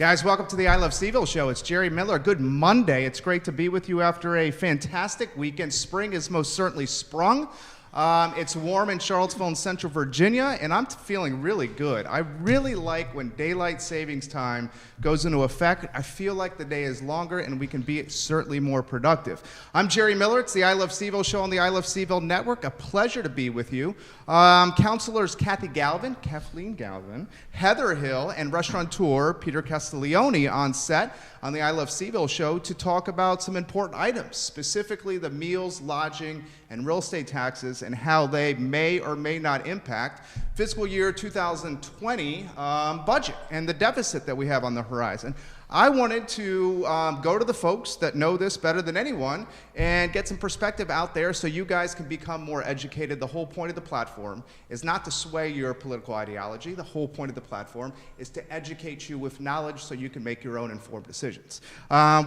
Guys, welcome to the I Love CVille Show. It's Jerry Miller. Good Monday. It's great to be with you after a fantastic weekend. Spring is most certainly sprung. It's warm in Charlottesville and Central Virginia, and I'm feeling really good. I really like when daylight savings time goes into effect. I feel like the day is longer, and we can be certainly more productive. I'm Jerry Miller. It's the I Love CVille Show on the I Love CVille Network. A pleasure to be with you. Councilors Kathleen Galvin, Heather Hill, and Restauranteur Peter Castiglione on set on the I Love CVille Show to talk about some important items, specifically the meals, lodging, and real estate taxes and how they may or may not impact fiscal year 2020 budget and the deficit that we have on the horizon. I wanted to go to the folks that know this better than anyone and get some perspective out there so you guys can become more educated. The whole point of the platform is not to sway your political ideology. The whole point of the platform is to educate you with knowledge so you can make your own informed decisions.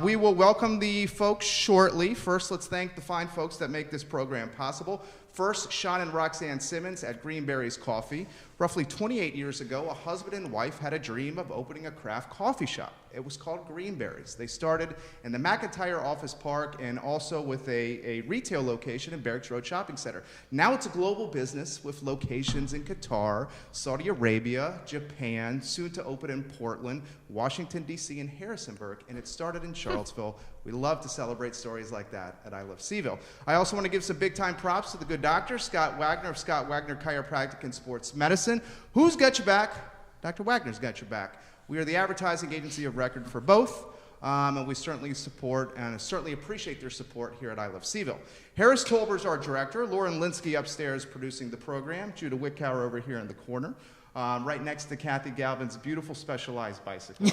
We will welcome the folks shortly. First, let's thank the fine folks that make this program possible. First, Sean and Roxanne Simmons at Greenberry's Coffee. Roughly 28 years ago, a husband and wife had a dream of opening a craft coffee shop. It was called Greenberry's. They started in the McIntyre Office Park and also with a retail location in Barracks Road Shopping Center. Now it's a global business with locations in Qatar, Saudi Arabia, Japan, soon to open in Portland, Washington, D.C., and Harrisonburg, and it started in Charlottesville. We love to celebrate stories like that at I Love CVille. I also want to give some big-time props to the good doctor, Scott Wagner of Scott Wagner Chiropractic and Sports Medicine. Who's got your back? Dr. Wagner's got your back. We are the advertising agency of record for both, and we certainly support and certainly appreciate their support here at I Love CVille. Harris Tolber's our director, Lauren Linsky upstairs producing the program, Judah Wickower over here in the corner. Right next to Kathy Galvin's beautiful Specialized bicycle.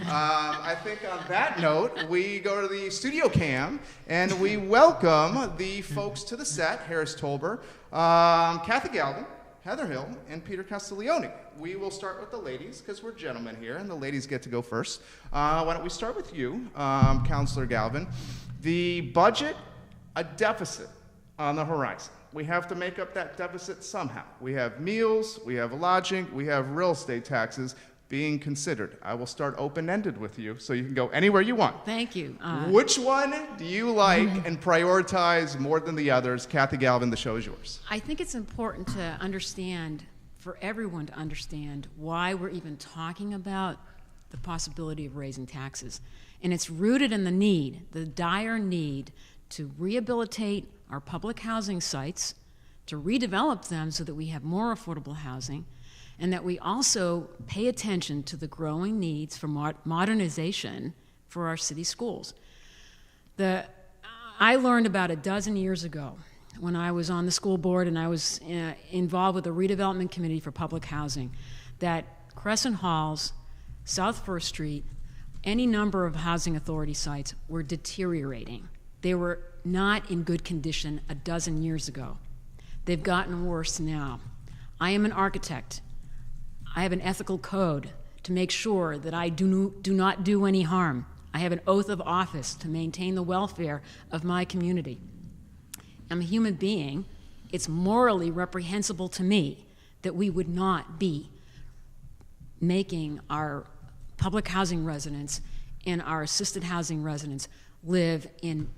I think on that note, we go to the studio cam and we welcome the folks to the set, Harris Tolber, Kathy Galvin, Heather Hill, and Peter Castiglione. We will start with the ladies because we're gentlemen here and the ladies get to go first. Why don't we start with you, Councilor Galvin. The budget, a deficit on the horizon. We have to make up that deficit somehow. We have meals, we have lodging, we have real estate taxes being considered. I will start open-ended with you, so you can go anywhere you want. Thank you. Which one do you like and prioritize more than the others? Kathy Galvin, the show is yours. I think it's important to understand, for everyone to understand, why we're even talking about the possibility of raising taxes. And it's rooted in the need, the dire need, to rehabilitate our public housing sites, to redevelop them so that we have more affordable housing, and that we also pay attention to the growing needs for modernization for our city schools. I learned about a dozen years ago when I was on the school board and I was involved with the redevelopment committee for public housing that Crescent Halls, South First Street, any number of housing authority sites were deteriorating. They were not in good condition a dozen years ago. They've gotten worse now. I am an architect. I have an ethical code to make sure that I do not do any harm. I have an oath of office to maintain the welfare of my community. I'm a human being. It's morally reprehensible to me that we would not be making our public housing residents and our assisted housing residents live in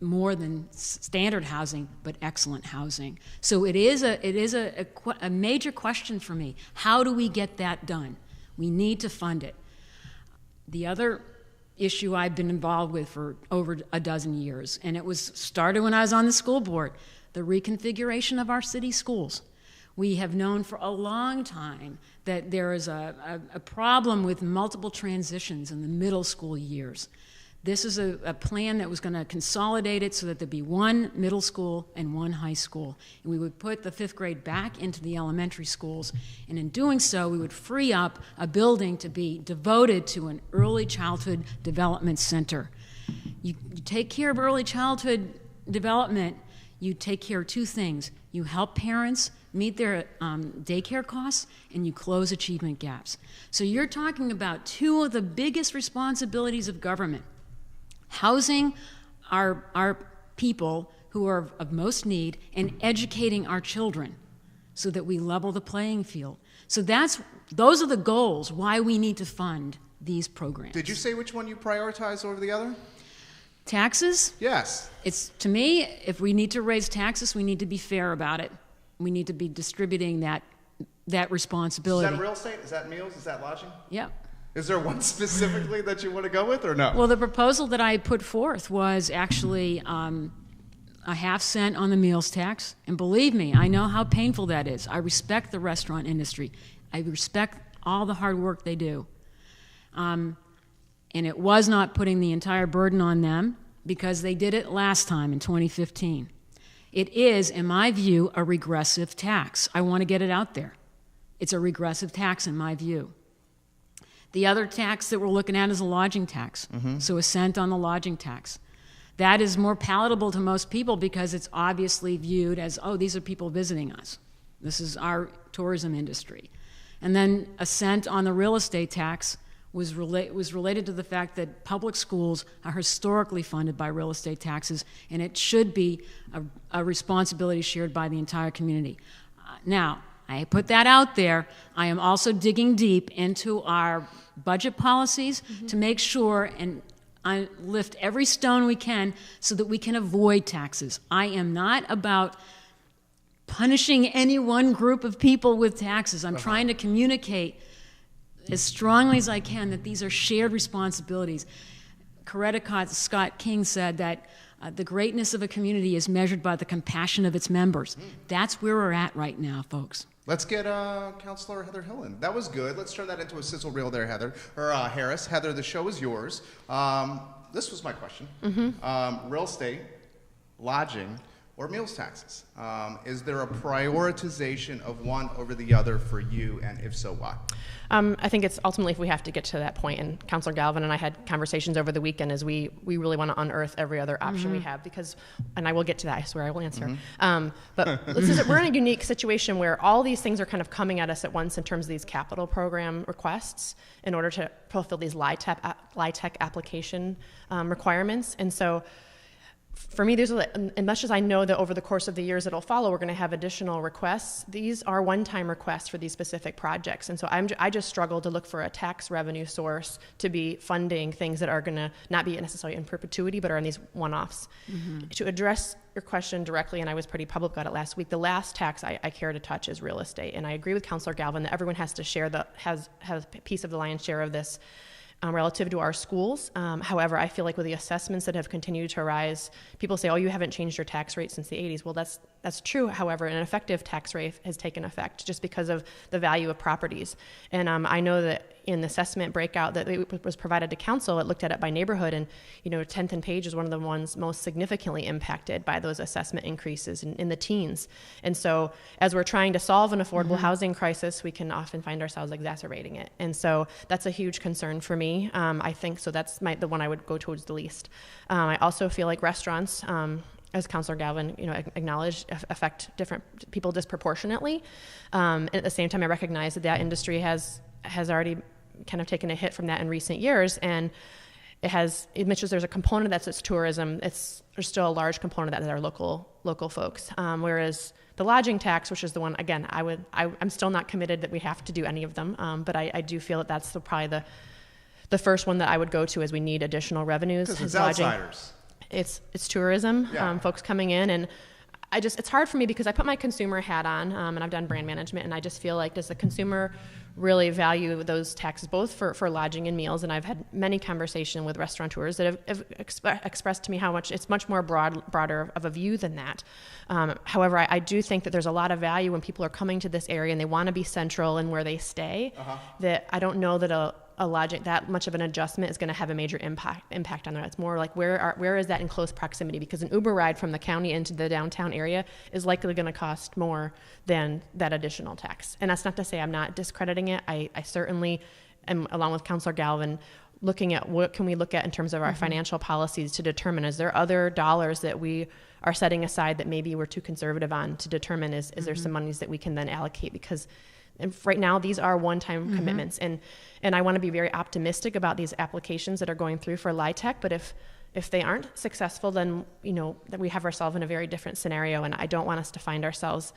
more than standard housing, but excellent housing. So it is a major question for me. How do we get that done? We need to fund it. The other issue I've been involved with for over a dozen years, and it was started when I was on the school board, the reconfiguration of our city schools. We have known for a long time that there is a problem with multiple transitions in the middle school years. This is a plan that was going to consolidate it so that there'd be one middle school and one high school. And we would put the 5th grade back into the elementary schools. And in doing so, we would free up a building to be devoted to an early childhood development center. You take care of early childhood development, you take care of two things. You help parents meet their daycare costs, and you close achievement gaps. So you're talking about two of the biggest responsibilities of government. Housing our people who are of most need and educating our children so that we level the playing field. So those are the goals, why we need to fund these programs. Did you say which one you prioritize over the other? Taxes? Yes. It's, to me, if we need to raise taxes, we need to be fair about it. We need to be distributing that responsibility. Is that real estate? Is that meals? Is that lodging? Yep. Is there one specifically that you want to go with or no? Well, the proposal that I put forth was actually a half cent on the meals tax. And believe me, I know how painful that is. I respect the restaurant industry. I respect all the hard work they do. And it was not putting the entire burden on them because they did it last time in 2015. It is, in my view, a regressive tax. I want to get it out there. It's a regressive tax in my view. The other tax that we're looking at is a lodging tax, so a cent on the lodging tax. That is more palatable to most people because it's obviously viewed as, oh, these are people visiting us. This is our tourism industry. And then a cent on the real estate tax was related to the fact that public schools are historically funded by real estate taxes, and it should be a responsibility shared by the entire community. Now, I put that out there. I am also digging deep into our budget policies to make sure and I lift every stone we can so that we can avoid taxes. I am not about punishing any one group of people with taxes. I'm trying to communicate as strongly as I can that these are shared responsibilities. Coretta Scott King said that the greatness of a community is measured by the compassion of its members. That's where we're at right now, folks. Let's get Councilor Heather Hillen. That was good. Let's turn that into a sizzle reel there, Heather. Or Harris. Heather, the show is yours. This was my question. Real estate, lodging, or meals taxes. Is there a prioritization of one over the other for you, and if so, why? I think it's ultimately if we have to get to that point, and Councilor Galvin and I had conversations over the weekend as we really want to unearth every other option we have because, and I will get to that, I swear I will answer. But we're in a unique situation where all these things are kind of coming at us at once in terms of these capital program requests in order to fulfill these LIHTC application requirements. And so for me, as much as I know that over the course of the years that'll follow, we're going to have additional requests. These are one-time requests for these specific projects. And so I just struggle to look for a tax revenue source to be funding things that are going to not be necessarily in perpetuity, but are in these one-offs. To address your question directly, and I was pretty public about it last week, the last tax I care to touch is real estate. And I agree with Councilor Galvin that everyone has to share has a piece of the lion's share of this. Relative to our schools. However, I feel like with the assessments that have continued to rise, people say, oh, you haven't changed your tax rate since the 80s. Well, that's true. However, an effective tax rate has taken effect just because of the value of properties. And I know that in the assessment breakout that was provided to council, it looked at it by neighborhood, and 10th and Page is one of the ones most significantly impacted by those assessment increases in the teens. And so as we're trying to solve an affordable housing crisis, we can often find ourselves exacerbating it. And so that's a huge concern for me. I think so that's the one I would go towards the least. I also feel like restaurants, as Councilor Galvin, acknowledged, affect different people disproportionately. And at the same time, I recognize that industry has already kind of taken a hit from that in recent years, and it mentions there's a component that's its tourism. There's still a large component of that are local folks. Whereas the lodging tax, which is the one, again, I'm still not committed that we have to do any of them, but I do feel that that's probably the first one that I would go to as we need additional revenues. Because it's lodging. outsiders. It's tourism, folks coming in, and it's hard for me because I put my consumer hat on, and I've done brand management, and I just feel like, does the consumer really value those taxes, both for lodging and meals? And I've had many conversations with restaurateurs that have expressed to me how much it's much more broader of a view than that. However, I do think that there's a lot of value when people are coming to this area and they want to be central in where they stay, that I don't know that a logic that much of an adjustment is going to have a major impact on that. It's more like where is that in close proximity? Because an Uber ride from the county into the downtown area is likely going to cost more than that additional tax. And that's not to say I'm not discrediting it. I certainly am, along with Councilor Galvin, looking at what can we look at in terms of our financial policies to determine, is there other dollars that we are setting aside that maybe we're too conservative on to determine is there some monies that we can then allocate? Because right now, these are one-time commitments, and I want to be very optimistic about these applications that are going through for LIHTC. But if they aren't successful, then that we have ourselves in a very different scenario, and I don't want us to find ourselves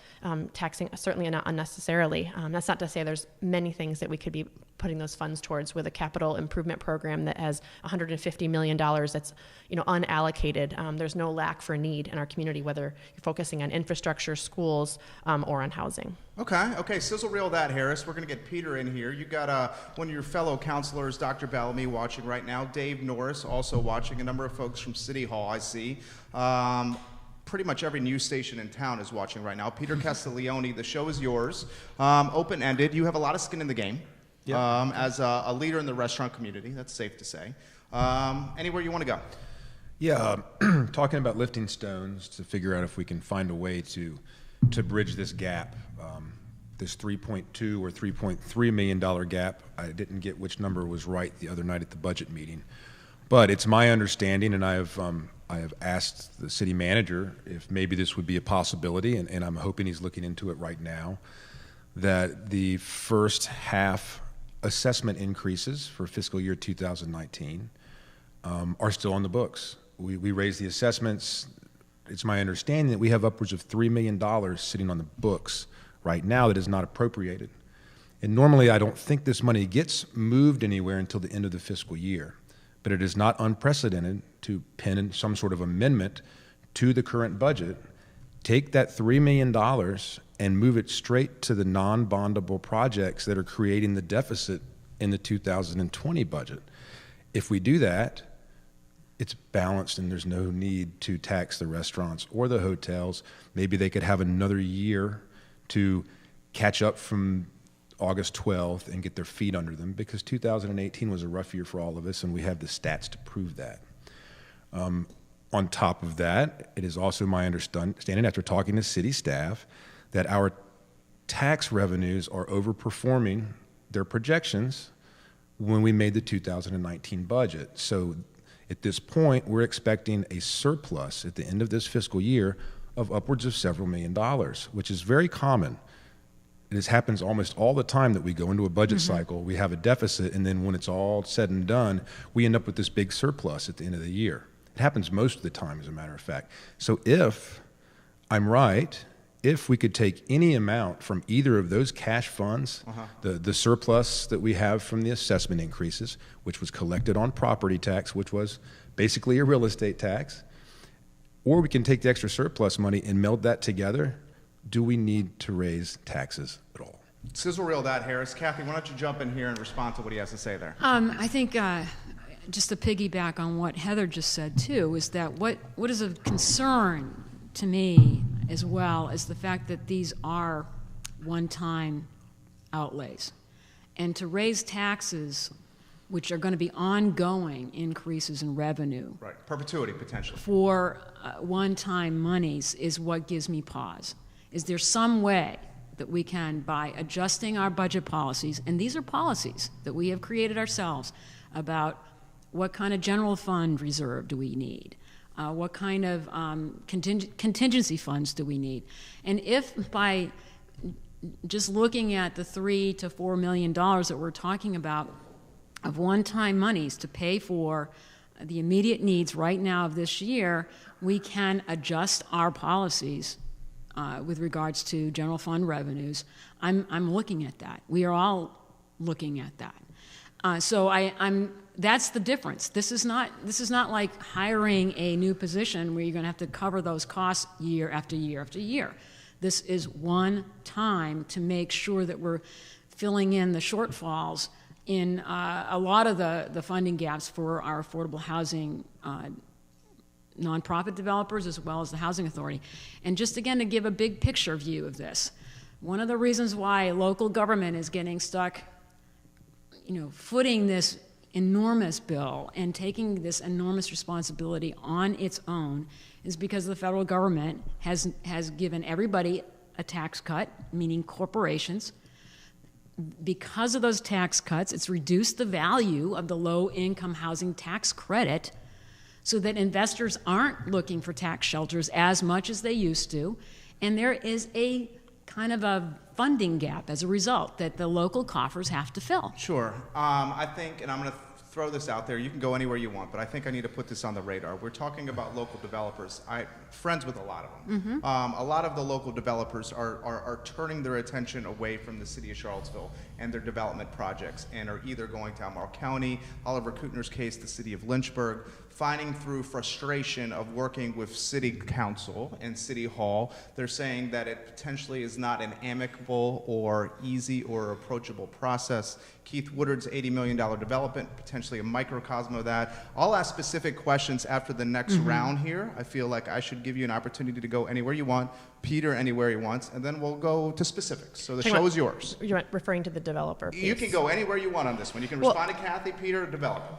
taxing, certainly not unnecessarily. That's not to say there's many things that we could be putting those funds towards with a capital improvement program that has $150 million that's unallocated. There's no lack for need in our community, whether you're focusing on infrastructure, schools, or on housing. Okay, sizzle reel that, Harris. We're going to get Peter in here. You got one of your fellow counselors, Dr. Bellamy, watching right now. Dave Norris also watching. A number of folks from City Hall, I see. Pretty much every news station in town is watching right now. Peter Castiglione, the show is yours. Open-ended. You have a lot of skin in the game. Yep. As a leader in the restaurant community, that's safe to say. Anywhere you want to go? Yeah, talking about lifting stones to figure out if we can find a way to bridge this gap, this $3.2 or $3.3 million gap. I didn't get which number was right the other night at the budget meeting, but it's my understanding, and I have asked the city manager if maybe this would be a possibility, and I'm hoping he's looking into it right now, that the first half assessment increases for fiscal year 2019 are still on the books. We raised the assessments. It's my understanding that we have upwards of $3 million sitting on the books right now that is not appropriated. And normally I don't think this money gets moved anywhere until the end of the fiscal year, but it is not unprecedented to pen in some sort of amendment to the current budget, take that $3 million and move it straight to the non-bondable projects that are creating the deficit in the 2020 budget. If we do that, it's balanced and there's no need to tax the restaurants or the hotels. Maybe they could have another year to catch up from August 12th and get their feet under them, because 2018 was a rough year for all of us and we have the stats to prove that. On top of that, it is also my understanding after talking to city staff that our tax revenues are overperforming their projections when we made the 2019 budget. So at this point, we're expecting a surplus at the end of this fiscal year of upwards of several $1 million, which is very common. It happens almost all the time that we go into a budget cycle, we have a deficit, and then when it's all said and done, we end up with this big surplus at the end of the year. It happens most of the time, as a matter of fact. So if I'm right, if we could take any amount from either of those cash funds, the surplus that we have from the assessment increases, which was collected on property tax, which was basically a real estate tax, or we can take the extra surplus money and meld that together, do we need to raise taxes at all? Sizzle reel that, Harris. Kathy, why don't you jump in here and respond to what he has to say there? I think just to piggyback on what Heather just said too, is that what is of concern to me as well is the fact that these are one-time outlays. And to raise taxes, which are going to be ongoing increases in revenue. Right, perpetuity potentially. For one-time monies is what gives me pause. Is there some way that we can, by adjusting our budget policies, and these are policies that we have created ourselves, about what kind of general fund reserve do we need? What kind of contingency funds do we need? And if by just looking at the $3 to $4 million that we're talking about of one-time monies to pay for the immediate needs right now of this year, we can adjust our policies with regards to general fund revenues. I'm looking at that. We are all looking at that. So that's the difference. This is not like hiring a new position where you're going to have to cover those costs year after year after year. This is one time to make sure that we're filling in the shortfalls in a lot of the funding gaps for our affordable housing nonprofit developers as well as the Housing Authority. And just again to give a big picture view of this, one of the reasons why local government is getting stuck, footing this enormous bill and taking this enormous responsibility on its own is because the federal government has given everybody a tax cut, meaning corporations. Because of those tax cuts, it's reduced the value of the low-income housing tax credit so that investors aren't looking for tax shelters as much as they used to, and there is a kind of a funding gap as a result that the local coffers have to fill. Sure. I think, and I'm going to throw this out there. You can go anywhere you want, but I think I need to put this on the radar. We're talking about local developers. I'm friends with a lot of them. A lot of the local developers are turning their attention away from the city of Charlottesville and their development projects, and are either going to Albemarle County, Oliver Kutner's case, the city of Lynchburg, finding through frustration of working with city council and city hall. They're saying that it potentially is not an amicable or easy or approachable process. Keith Woodard's $80 million development, potentially a microcosm of that. I'll ask specific questions after the next round here. I feel like I should give you an opportunity to go anywhere you want, Peter anywhere he wants, and then we'll go to specifics. So the show is yours. You're referring to the developer piece. You can go anywhere you want on this one. You can respond to Kathy, Peter, developer.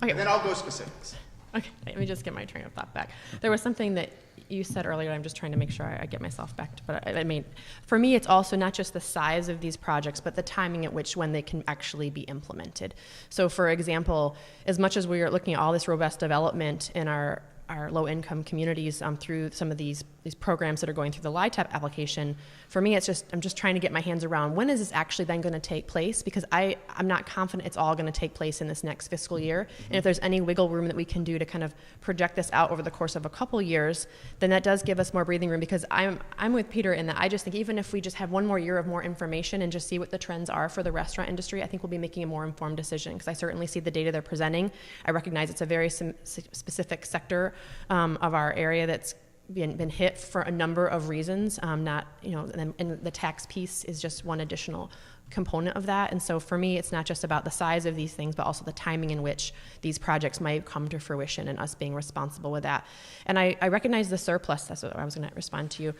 Okay. And then I'll go specifics. Okay, let me just get my train of thought back. There was something that you said earlier, I'm just trying to make sure I get myself back to, but I mean, for me, it's also not just the size of these projects, but the timing at which when they can actually be implemented. So for example, as much as we are looking at all this robust development in our low-income communities through some of these programs that are going through the LITAP application, for me, I'm just trying to get my hands around when is this actually then going to take place, because I'm not confident it's all going to take place in this next fiscal year. And if there's any wiggle room that we can do to kind of project this out over the course of a couple years, then that does give us more breathing room, because I'm with Peter in that I just think even if we just have one more year of more information and just see what the trends are for the restaurant industry, I think we'll be making a more informed decision, because I certainly see the data they're presenting. I recognize it's a very specific sector of our area that's been hit for a number of reasons, and the tax piece is just one additional component of that. And so for me, it's not just about the size of these things, but also the timing in which these projects might come to fruition and us being responsible with that. And I recognize the surplus. That's what I was going to respond to you.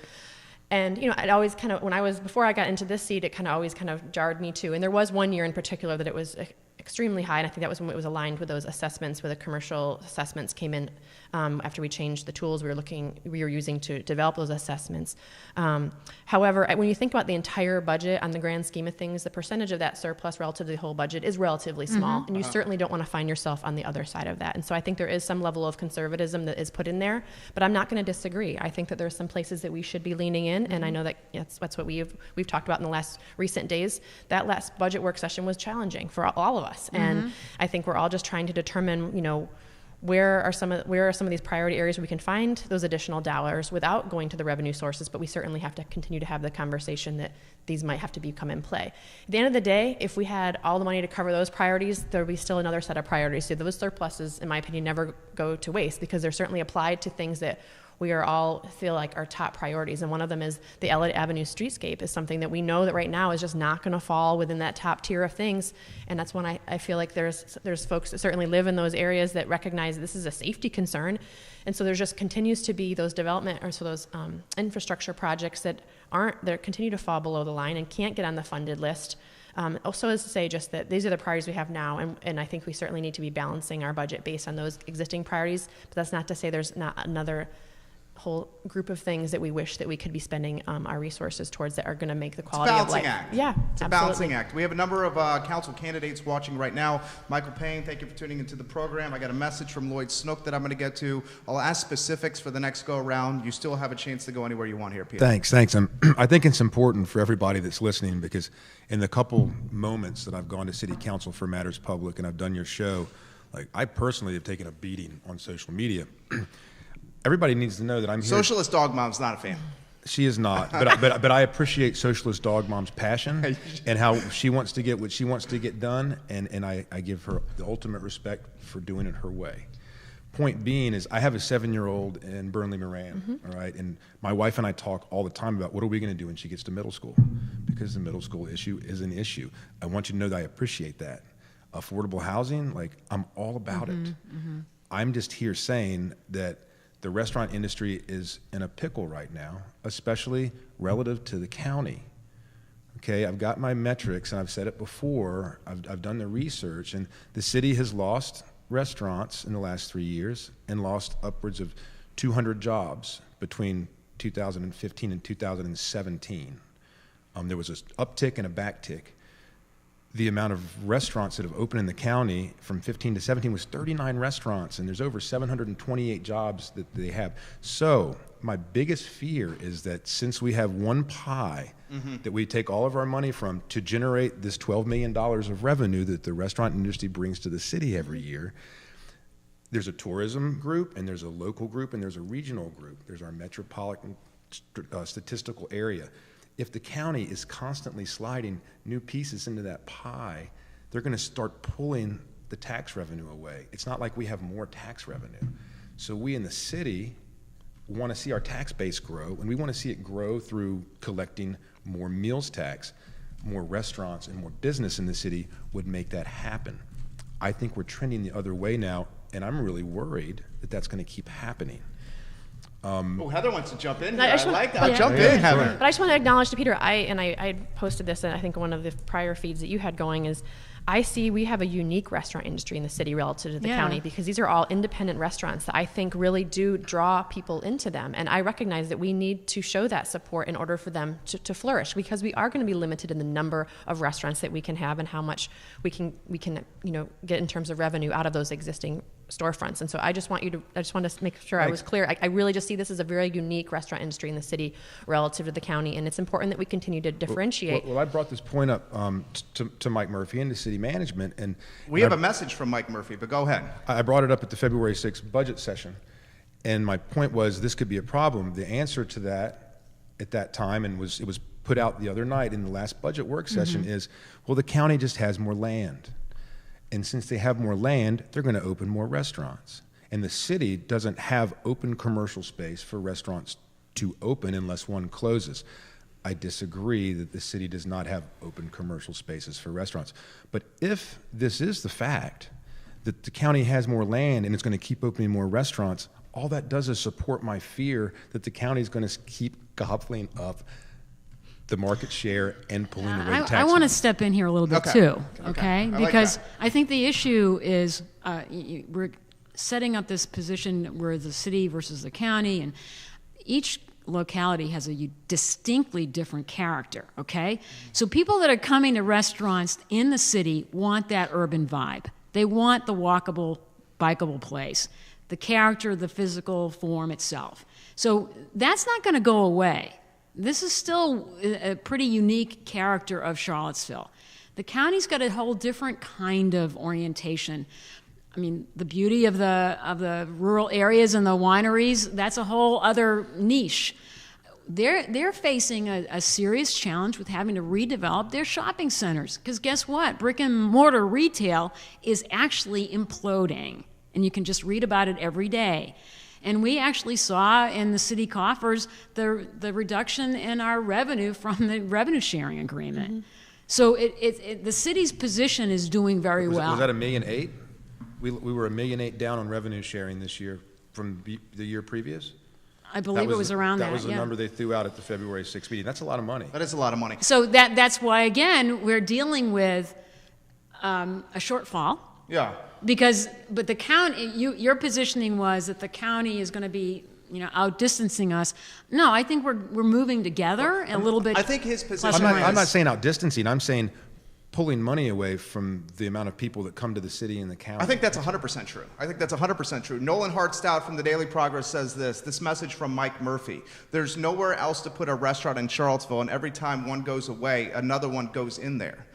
And, it always kind of, before I got into this seat, it always jarred me too. And there was one year in particular that it was extremely high, and I think that was when it was aligned with those assessments, where the commercial assessments came in after we changed the tools we were using to develop those assessments. However, when you think about the entire budget on the grand scheme of things, the percentage of that surplus relative to the whole budget is relatively small, and you certainly don't want to find yourself on the other side of that. And so I think there is some level of conservatism that is put in there, but I'm not going to disagree. I think that there are some places that we should be leaning in, and I know that that's what we've talked about in the last recent days. That last budget work session was challenging for all of us, and I think we're all just trying to determine, where are some of these priority areas where we can find those additional dollars without going to the revenue sources, but we certainly have to continue to have the conversation that these might have to come in play. At the end of the day, if we had all the money to cover those priorities, there would be still another set of priorities. So those surpluses, in my opinion, never go to waste, because they're certainly applied to things that we are all feel like are top priorities. And one of them is the Elliott Avenue streetscape is something that we know that right now is just not going to fall within that top tier of things. And that's when I feel like there's folks that certainly live in those areas that recognize this is a safety concern. And so there just continues to be those development or so those infrastructure projects that continue to fall below the line and can't get on the funded list. Also, as to say just that these are the priorities we have now, and I think we certainly need to be balancing our budget based on those existing priorities. But that's not to say there's not another whole group of things that we wish that we could be spending our resources towards that are going to make the quality of life. Act. Yeah, it's a balancing act. We have a number of council candidates watching right now. Michael Payne, thank you for tuning into the program. I got a message from Lloyd Snook that I'm going to get to. I'll ask specifics for the next go around. You still have a chance to go anywhere you want here, Peter. Thanks. I think it's important for everybody that's listening, because in the couple moments that I've gone to City Council for Matters Public and I've done your show, like I personally have taken a beating on social media. Everybody needs to know that I'm here. Socialist Dog Mom's not a fan. She is not, but I appreciate Socialist Dog Mom's passion and how she wants to get what she wants to get done, and I give her the ultimate respect for doing it her way. Point being is I have a 7-year-old in Burnley Moran, all right, and my wife and I talk all the time about what are we going to do when she gets to middle school, because the middle school issue is an issue. I want you to know that I appreciate that. Affordable housing, like I'm all about it. I'm just here saying that the restaurant industry is in a pickle right now, especially relative to the county. Okay, I've got my metrics, and I've said it before. I've done the research, and the city has lost restaurants in the last 3 years and lost upwards of 200 jobs between 2015 and 2017. There was an uptick and a backtick. The amount of restaurants that have opened in the county from 15 to 17 was 39 restaurants, and there's over 728 jobs that they have. So my biggest fear is that since we have one pie that we take all of our money from to generate this $12 million of revenue that the restaurant industry brings to the city every year, there's a tourism group, and there's a local group, and there's a regional group. There's our metropolitan statistical area. If the county is constantly sliding new pieces into that pie, they're going to start pulling the tax revenue away. It's not like we have more tax revenue. So we in the city want to see our tax base grow, and we want to see it grow through collecting more meals tax. More restaurants and more business in the city would make that happen. I think we're trending the other way now, and I'm really worried that that's going to keep happening. Heather wants to jump in here. I like that. Yeah. Jump in, Heather. But I just want to acknowledge to Peter, I posted this, and I think one of the prior feeds that you had going is, I see we have a unique restaurant industry in the city relative to the county, because these are all independent restaurants that I think really do draw people into them. And I recognize that we need to show that support in order for them to flourish, because we are going to be limited in the number of restaurants that we can have and how much we can get in terms of revenue out of those existing storefronts. And so I just want to make sure I was clear. I really just see this as a very unique restaurant industry in the city relative to the county, and it's important that we continue to differentiate. Well, I brought this point up to Mike Murphy and the city management, and we have a message from Mike Murphy, but go ahead. I brought it up at the February 6th budget session, and my point was this could be a problem. The answer to that at that time, and it was put out the other night in the last budget work session, is, well, the county just has more land. And since they have more land, they're going to open more restaurants. And the city doesn't have open commercial space for restaurants to open unless one closes. I disagree that the city does not have open commercial spaces for restaurants. But if this is the fact, that the county has more land and it's going to keep opening more restaurants, all that does is support my fear that the county is going to keep gobbling up the market share and pulling away tax. I want to step in here a little bit too, okay? I because like that. I think the issue is we're setting up this position where the city versus the county, and each locality has a distinctly different character, okay? So people that are coming to restaurants in the city want that urban vibe. They want the walkable, bikeable place, the character, the physical form itself. So that's not going to go away. This is still a pretty unique character of Charlottesville. The county's got a whole different kind of orientation. I mean, the beauty of the rural areas and the wineries, that's a whole other niche. They're facing a serious challenge with having to redevelop their shopping centers. Because guess what? Brick and mortar retail is actually imploding. And you can just read about it every day. And we actually saw in the city coffers the reduction in our revenue from the revenue sharing agreement. Mm-hmm. So the city's position is doing very well. Was that $1.8 million? We were $1.8 million down on revenue sharing this year from the year previous? I believe it was around that. That was the number they threw out at the February 6th meeting. That's a lot of money. That is a lot of money. So that's why, again, we're dealing with a shortfall. Yeah. But the county, your positioning was that the county is going to be, outdistancing us. No, I think we're moving together a little bit. I think his position. I'm not saying outdistancing. I'm saying pulling money away from the amount of people that come to the city and the county. I think that's 100% true. I think that's 100% true. Nolan Hartstout from the Daily Progress says this message from Mike Murphy. There's nowhere else to put a restaurant in Charlottesville, and every time one goes away, another one goes in there.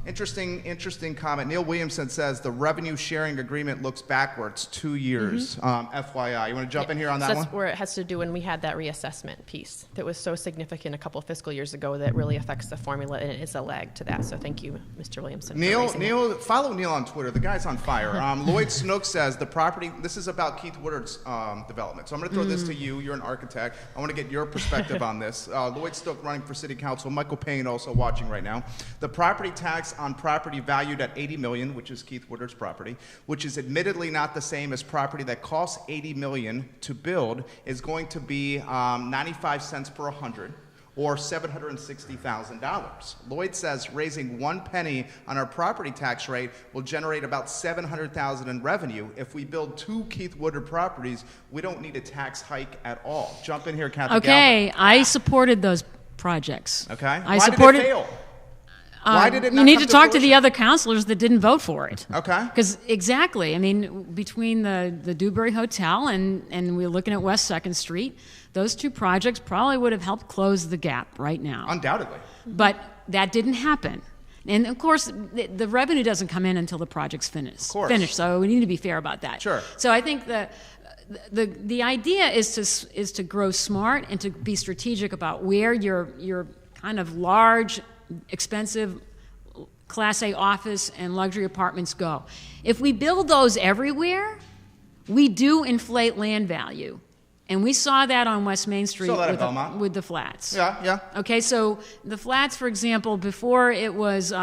Interesting comment. Neil Williamson says the revenue sharing agreement looks backwards 2 years. FYI, you want to jump in here on that one? That's where it has to do when we had that reassessment piece that was so significant a couple fiscal years ago that really affects the formula, and it's a lag to that. So thank you, Mr. Williamson. Neil, follow Neil on Twitter. The guy's on fire. Lloyd Snook says the property. This is about Keith Woodard's development. So I'm going to throw this to you. You're an architect. I want to get your perspective on this. Lloyd Snook running for city council. Michael Payne also watching right now. The property tax on property valued at $80 million, which is Keith Woodard's property, which is admittedly not the same as property that costs $80 million to build, is going to be 95 cents per 100, or $760,000. Lloyd says raising 1 penny on our property tax rate will generate about $700,000 in revenue. If we build 2 Keith Woodard properties, we don't need a tax hike at all. Jump in here, Kathleen. Okay, Galvin. I supported those projects. Okay, Why did it fail? Why did it not You need come to talk to the fruition? other councilors that didn't vote for it. Okay. Because exactly, I mean, between the Dewberry Hotel and we're looking at West 2nd Street, those two projects probably would have helped close the gap right now. Undoubtedly. But that didn't happen. And of course, the revenue doesn't come in until the project's finished. So we need to be fair about that. Sure. So I think the idea is to grow smart and to be strategic about where your kind of large, expensive Class A office and luxury apartments go. If we build those everywhere, we do inflate land value. And we saw that on West Main Street with the flats. Yeah. Okay, so the flats, for example, before it was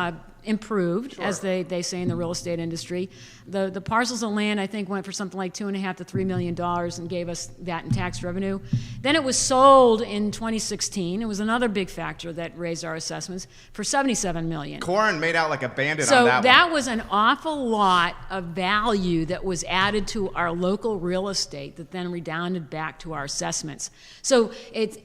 improved, as they say in the real estate industry, the parcels of land, I think, went for something like $2.5 to $3 million and gave us that in tax revenue. Then it was sold in 2016. It was another big factor that raised our assessments for $77 million. Corn made out like a bandit So on that that one. was an awful lot of value that was added to our local real estate that then redounded back to our assessments. So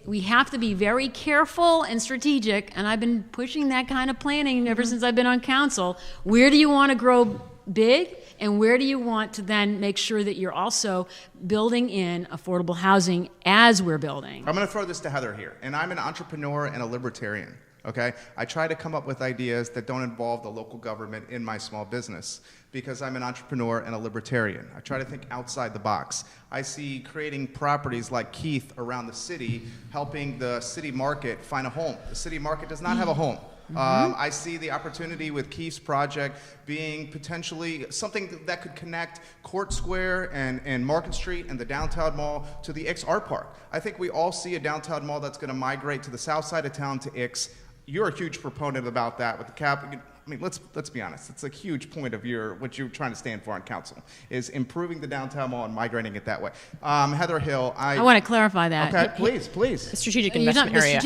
we have to be very careful and strategic, and I've been pushing that kind of planning ever since I've been on council. Where do you want to grow big, and where do you want to then make sure that you're also building in affordable housing as we're building? I'm going to throw this to Heather here, and I'm an entrepreneur and a libertarian. Okay, I try to come up with ideas that don't involve the local government in my small business because I'm an entrepreneur and a libertarian. I try to think outside the box. I see creating properties like Keith around the city, helping the city market find a home. The city market does not have a home. I see the opportunity with Keith's project being potentially something that could connect Court Square and Market Street and the downtown mall to the Ix Art Park. I think we all see a downtown mall that's going to migrate to the south side of town to Ix. You're a huge proponent about that with the cap. I mean, let's be honest. It's a huge point of what you're trying to stand for on council is improving the downtown mall and migrating it that way. Heather Hill, I want to clarify that. Okay, please. The strategic investment area.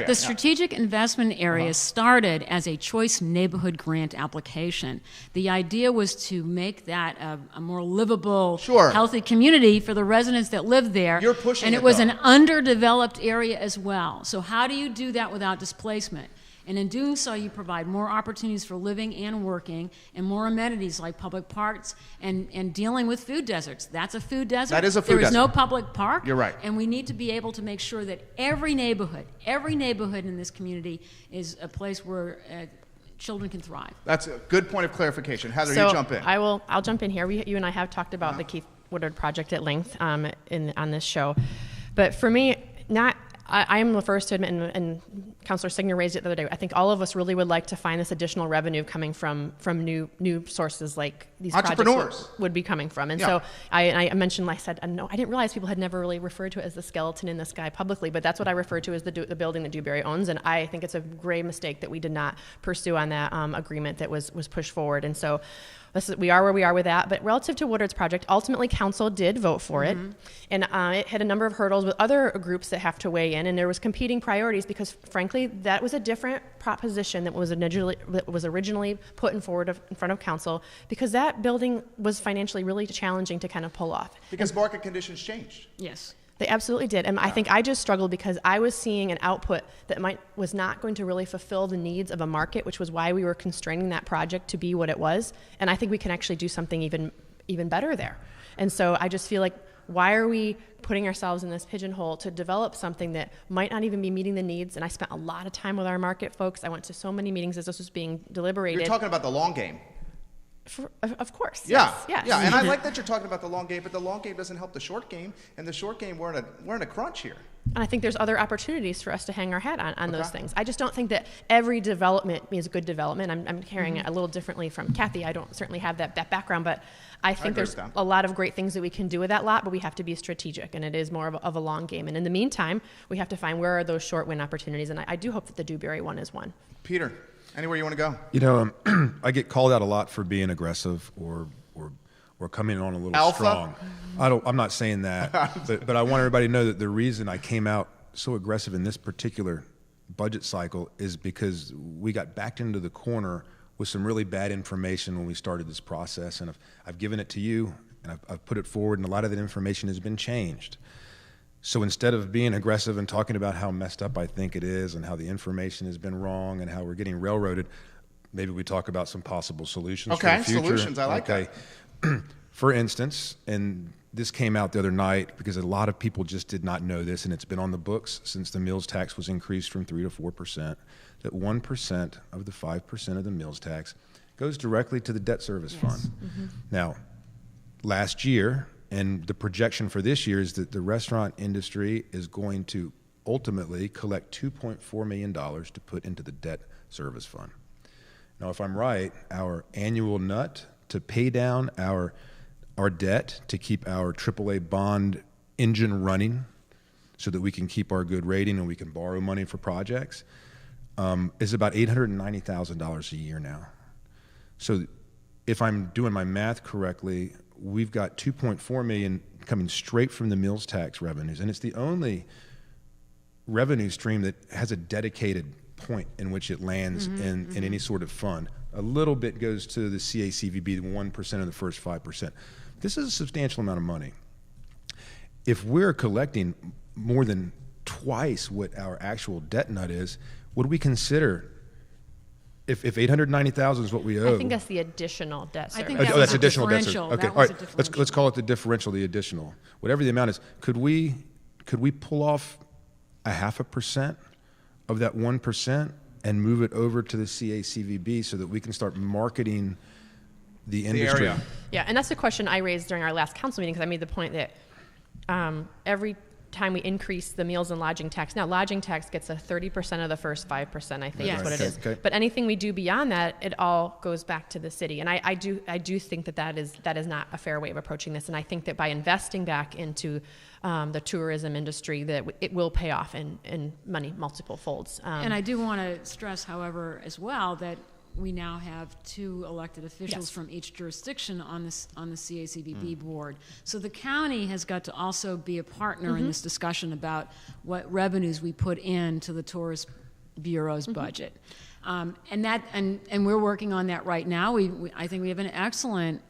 The strategic investment area started as a choice neighborhood grant application. The idea was to make that a more livable, healthy community for the residents that live there. You're pushing and it it was though. an underdeveloped area as well. So how do you do that without displacement? And in doing so, you provide more opportunities for living and working and more amenities like public parks and dealing with food deserts. That's a food desert. That is a food desert. There is no public park. You're right. And we need to be able to make sure that every neighborhood in this community is a place where children can thrive. That's a good point of clarification. Heather, So you jump in. I'll jump in here. You and I have talked about the Keith Woodard project at length on this show. But for me, I am the first to admit, and Councilor Signer raised it the other day, I think all of us really would like to find this additional revenue coming from new sources like these projects would be coming from. And so I mentioned, I said, no, I didn't realize people had never really referred to it as the skeleton in the sky publicly, but that's what I refer to as the building that Dewberry owns. And I think it's a grave mistake that we did not pursue on that agreement that was pushed forward. And so we are where we are with that. But relative to Woodard's project, ultimately council did vote for it. And it had a number of hurdles with other groups that have to weigh in. And there was competing priorities because, frankly, that was a different proposition that was originally put forward in front of council because that building was financially really challenging to kind of pull off. Because market conditions changed. Yes. They absolutely did. And I think I just struggled because I was seeing an output that was not going to really fulfill the needs of a market, which was why we were constraining that project to be what it was. And I think we can actually do something even better there. And so I just feel like, why are we putting ourselves in this pigeonhole to develop something that might not even be meeting the needs? And I spent a lot of time with our market folks. I went to so many meetings as this was being deliberated. You're talking about the long game. Of course. Yeah. Yes. Yeah. And I like that you're talking about the long game, but the long game doesn't help the short game. And the short game, we're in a crunch here. And I think there's other opportunities for us to hang our hat on those things. I just don't think that every development is good development. I'm carrying it a little differently from Kathy. I don't certainly have that background, but I think there's a lot of great things that we can do with that lot, but we have to be strategic, and it is more of a long game. And in the meantime, we have to find where are those short win opportunities, and I do hope that the Dewberry one is one. Peter, anywhere you want to go? You know, I get called out a lot for being aggressive or coming on a little Alpha? strong. I'm not saying that, but I want everybody to know that the reason I came out so aggressive in this particular budget cycle is because we got backed into the corner with some really bad information when we started this process, and I've given it to you, and I've put it forward, and a lot of that information has been changed. So instead of being aggressive and talking about how messed up I think it is and how the information has been wrong and how we're getting railroaded, maybe we talk about some possible solutions for the future. Solutions. I like that. For instance, and this came out the other night because a lot of people just did not know this, and it's been on the books since the meals tax was increased from 3 to 4%, that 1% of the 5% of the meals tax goes directly to the debt service fund. Mm-hmm. Now, last year, and the projection for this year is that the restaurant industry is going to ultimately collect $2.4 million to put into the debt service fund. Now, if I'm right, our annual nut to pay down our debt, to keep our AAA bond engine running so that we can keep our good rating and we can borrow money for projects, is about $890,000 a year now. So if I'm doing my math correctly, we've got $2.4 million coming straight from the meals tax revenues, and it's the only revenue stream that has a dedicated point in which it lands in any sort of fund. A little bit goes to the CACVB, the 1% of the first 5%. This is a substantial amount of money. If we're collecting more than twice what our actual debt nut is, would we consider, if $890,000 is what we owe? I think that's the additional debt service. I think that that's was a additional debt service. differential. Okay, That all was right. a differential. Let's call it the differential, the additional. Whatever the amount is, could we pull off 0.5% of that 1% and move it over to the CACVB so that we can start marketing the industry? area. Yeah, and that's the question I raised during our last council meeting, because I made the point that every time we increase the meals and lodging tax, now lodging tax gets a 30% of the first 5%, I think Yes. is what it is. Okay. But anything we do beyond that, it all goes back to the city. And I do think that is not a fair way of approaching this. And I think that by investing back into the tourism industry, that it will pay off in money multiple folds. And I do want to stress, however, as well, that we now have 2 elected officials Yes. from each jurisdiction on the CACVB board. So the county has got to also be a partner in this discussion about what revenues we put into the tourist bureau's budget. And we're working on that right now. I think we have an excellent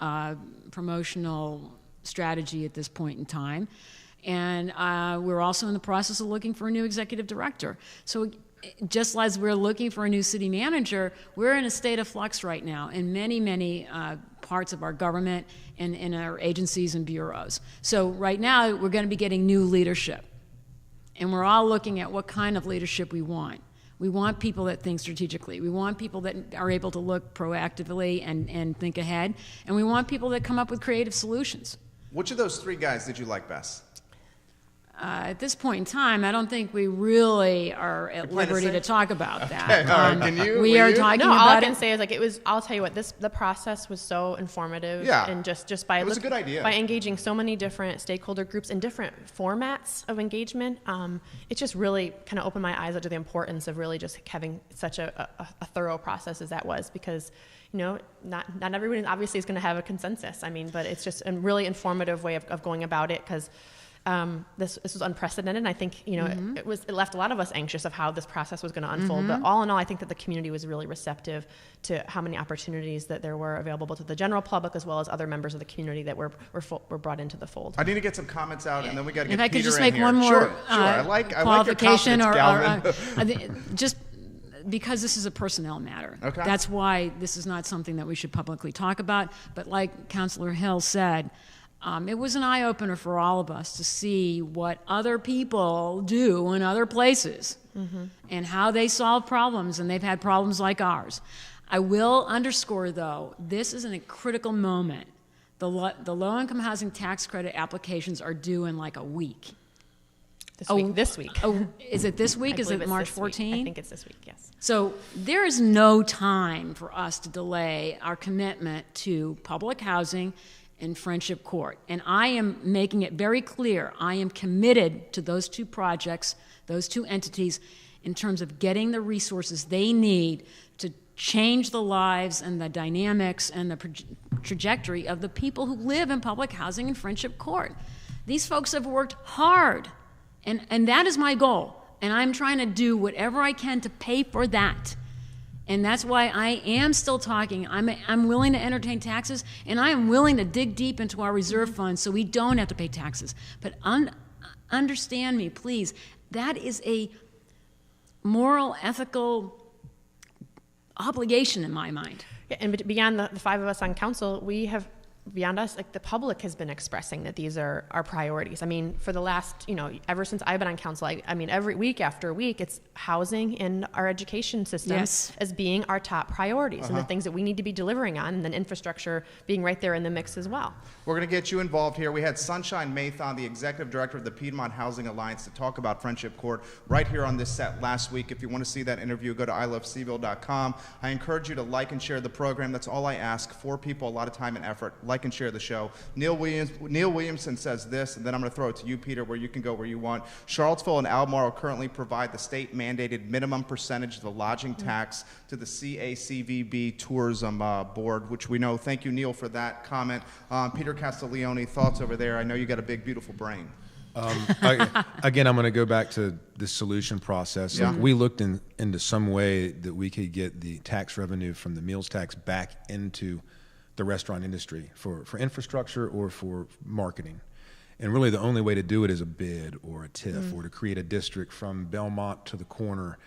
promotional strategy at this point in time. And we're also in the process of looking for a new executive director. So just as we're looking for a new city manager, we're in a state of flux right now in many, many parts of our government and in our agencies and bureaus. So right now, we're going to be getting new leadership. And we're all looking at what kind of leadership we want. We want people that think strategically. We want people that are able to look proactively and think ahead. And we want people that come up with creative solutions. Which of those 3 guys did you like best? At this point in time, I don't think we really are at liberty to talk about that. Okay, all right. Can you? We will are you? talking No, all about I can it. say is I'll tell you what, the process was so informative. Yeah. And just by It was a good idea. by engaging so many different stakeholder groups and different formats of engagement, it just really kind of opened my eyes up to the importance of really just having such a thorough process as that was, because not everyone obviously is going to have a consensus. I mean, but it's just a really informative way of going about it, because this was unprecedented. And I think it left a lot of us anxious of how this process was going to unfold. But all in all, I think that the community was really receptive to how many opportunities that there were available to the general public, as well as other members of the community that were brought into the fold. I need to get some comments out, and then we got to get If I could Peter just in make here. one more Sure. I like your qualification, confidence, Galvin. just because this is a personnel matter. Okay. That's why this is not something that we should publicly talk about. But like Councilor Hill said, it was an eye-opener for all of us to see what other people do in other places and how they solve problems, and they've had problems like ours. I will underscore, though, this is a critical moment. The low-income housing tax credit applications are due in like a week. This week. Oh, is it this week? I Is believe it it's March this week. 14? I think it's this week, yes. So there is no time for us to delay our commitment to public housing and Friendship Court. And I am making it very clear, I am committed to those 2 projects, those 2 entities, in terms of getting the resources they need to change the lives and the dynamics and the trajectory of the people who live in public housing and Friendship Court. These folks have worked hard, and that is my goal. And I'm trying to do whatever I can to pay for that. And that's why I am still talking. I'm willing to entertain taxes, and I am willing to dig deep into our reserve funds so we don't have to pay taxes. But Understand me, please. That is a moral, ethical obligation in my mind. Yeah, and beyond the five of us on council, we have, beyond us, like the public has been expressing that these are our priorities. I mean, for the last, ever since I've been on council, I mean, every week after week, it's housing and our education system as being our top priorities and the things that we need to be delivering on, and then infrastructure being right there in the mix as well. We're going to get you involved here. We had Sunshine Mathon, the executive director of the Piedmont Housing Alliance, to talk about Friendship Court right here on this set last week. If you want to see that interview, go to ilovecville.com. I encourage you to like and share the program. That's all I ask. 4 people, a lot of time and effort. Like and share the show. Neil Williamson says this, and then I'm going to throw it to you, Peter, where you can go where you want. Charlottesville and Albemarle currently provide the state-mandated minimum percentage of the lodging tax to the CACVB Tourism Board, which we know. Thank you, Neil, for that comment. Peter Castiglione, thoughts over there? I know you got a big, beautiful brain. Again, I'm going to go back to the solution process. Yeah. We looked into some way that we could get the tax revenue from the meals tax back into the restaurant industry for infrastructure or for marketing. And really the only way to do it is a bid or a TIF or to create a district from Belmont to the corner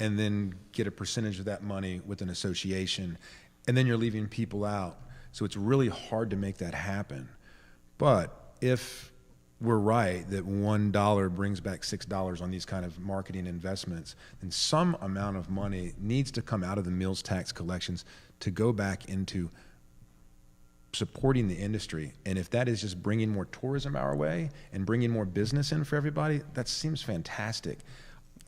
and then get a percentage of that money with an association. And then you're leaving people out. So it's really hard to make that happen. But if we're right that $1 brings back $6 on these kind of marketing investments, then some amount of money needs to come out of the meals tax collections to go back into supporting the industry. And if that is just bringing more tourism our way and bringing more business in for everybody, that seems fantastic.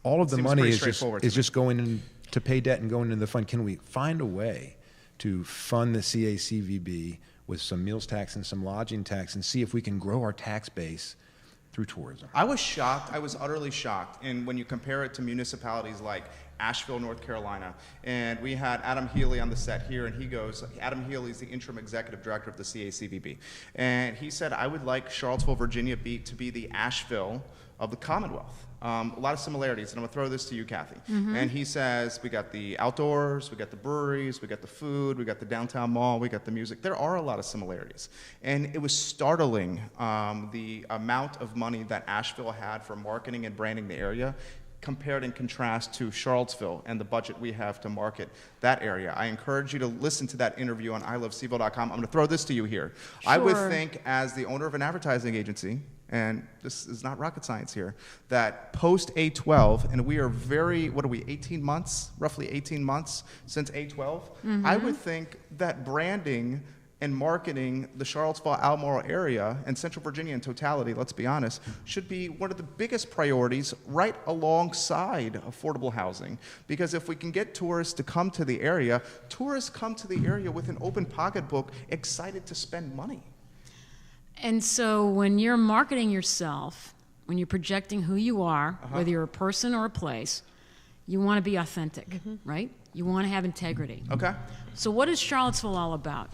All of the money is just going in to pay debt and going into the fund. Can we find a way to fund the CACVB with some meals tax and some lodging tax and see if we can grow our tax base through tourism? I was shocked. I was utterly shocked. And when you compare it to municipalities like Asheville, North Carolina, and we had Adam Healy on the set here, and he goes, Adam Healy is the interim executive director of the CACVB, and he said, I would like Charlottesville, Virginia to be the Asheville of the Commonwealth. A lot of similarities, and I'm going to throw this to you, Kathy. And he says, we got the outdoors, we got the breweries, we got the food, we got the downtown mall, we got the music. There are a lot of similarities. And it was startling, the amount of money that Asheville had for marketing and branding the area compared and contrast to Charlottesville and the budget we have to market that area. I encourage you to listen to that interview on ilovecville.com. I'm going to throw this to you here. Sure. I would think, as the owner of an advertising agency, and this is not rocket science here, that post A12, and we are what are we, 18 months, roughly 18 months since A12, I would think that branding and marketing the Charlottesville, Albemarle area, and Central Virginia in totality, let's be honest, should be one of the biggest priorities right alongside affordable housing. Because if we can get tourists to come to the area, tourists come to the area with an open pocketbook, excited to spend money. And so when you're marketing yourself, when you're projecting who you are, whether you're a person or a place, you want to be authentic, right? You want to have integrity. Okay. So what is Charlottesville all about?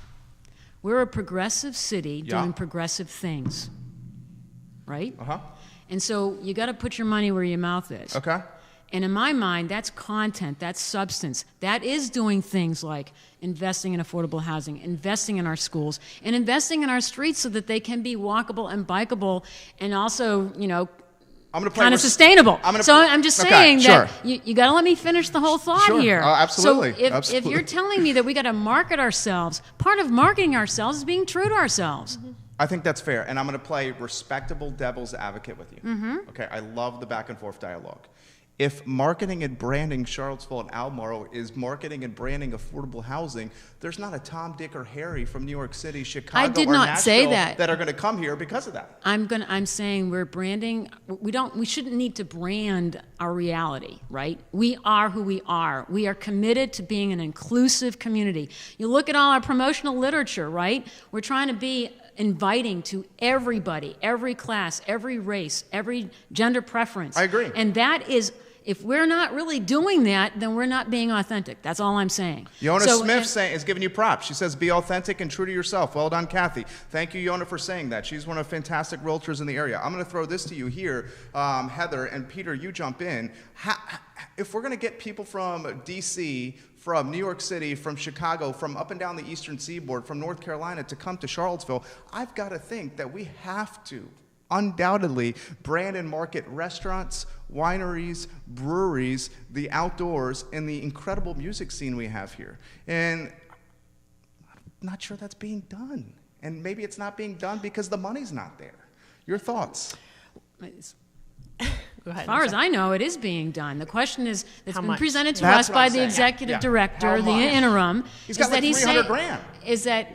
We're a progressive city doing progressive things, right? And so you got to put your money where your mouth is. Okay. And in my mind, that's content, that's substance. That is doing things like investing in affordable housing, investing in our schools, and investing in our streets so that they can be walkable and bikeable and also, kind of sustainable. I'm just saying that you got to let me finish the whole thought here. Absolutely. So if you're telling me that we got to market ourselves, part of marketing ourselves is being true to ourselves. I think that's fair, and I'm going to play respectable devil's advocate with you. Okay, I love the back and forth dialogue. If marketing and branding Charlottesville and Albemarle is marketing and branding affordable housing, there's not a Tom, Dick, or Harry from New York City, Chicago, or Nashville that are going to come here because of that. I'm saying we're branding. We shouldn't need to brand our reality, right? We are who we are. We are committed to being an inclusive community. You look at all our promotional literature, right? We're trying to be inviting to everybody, every class, every race, every gender preference. I agree. And that is, if we're not really doing that, then we're not being authentic. That's all I'm saying. Yona Smith is giving you props. She says, be authentic and true to yourself. Well done, Kathy. Thank you, Yona, for saying that. She's one of the fantastic realtors in the area. I'm going to throw this to you here, Heather, and Peter, you jump in. If we're going to get people from D.C., from New York City, from Chicago, from up and down the eastern seaboard, from North Carolina to come to Charlottesville, I've got to think that we have to undoubtedly brand and market restaurants, wineries, breweries, the outdoors, and the incredible music scene we have here. And I'm not sure that's being done. And maybe it's not being done because the money's not there. Your thoughts? Go ahead. As far as I know, it is being done. The question is, it's How been much? presented to That's us what by I'm the saying. executive Yeah. director, How the much? interim. He's got like 300 grand. Is that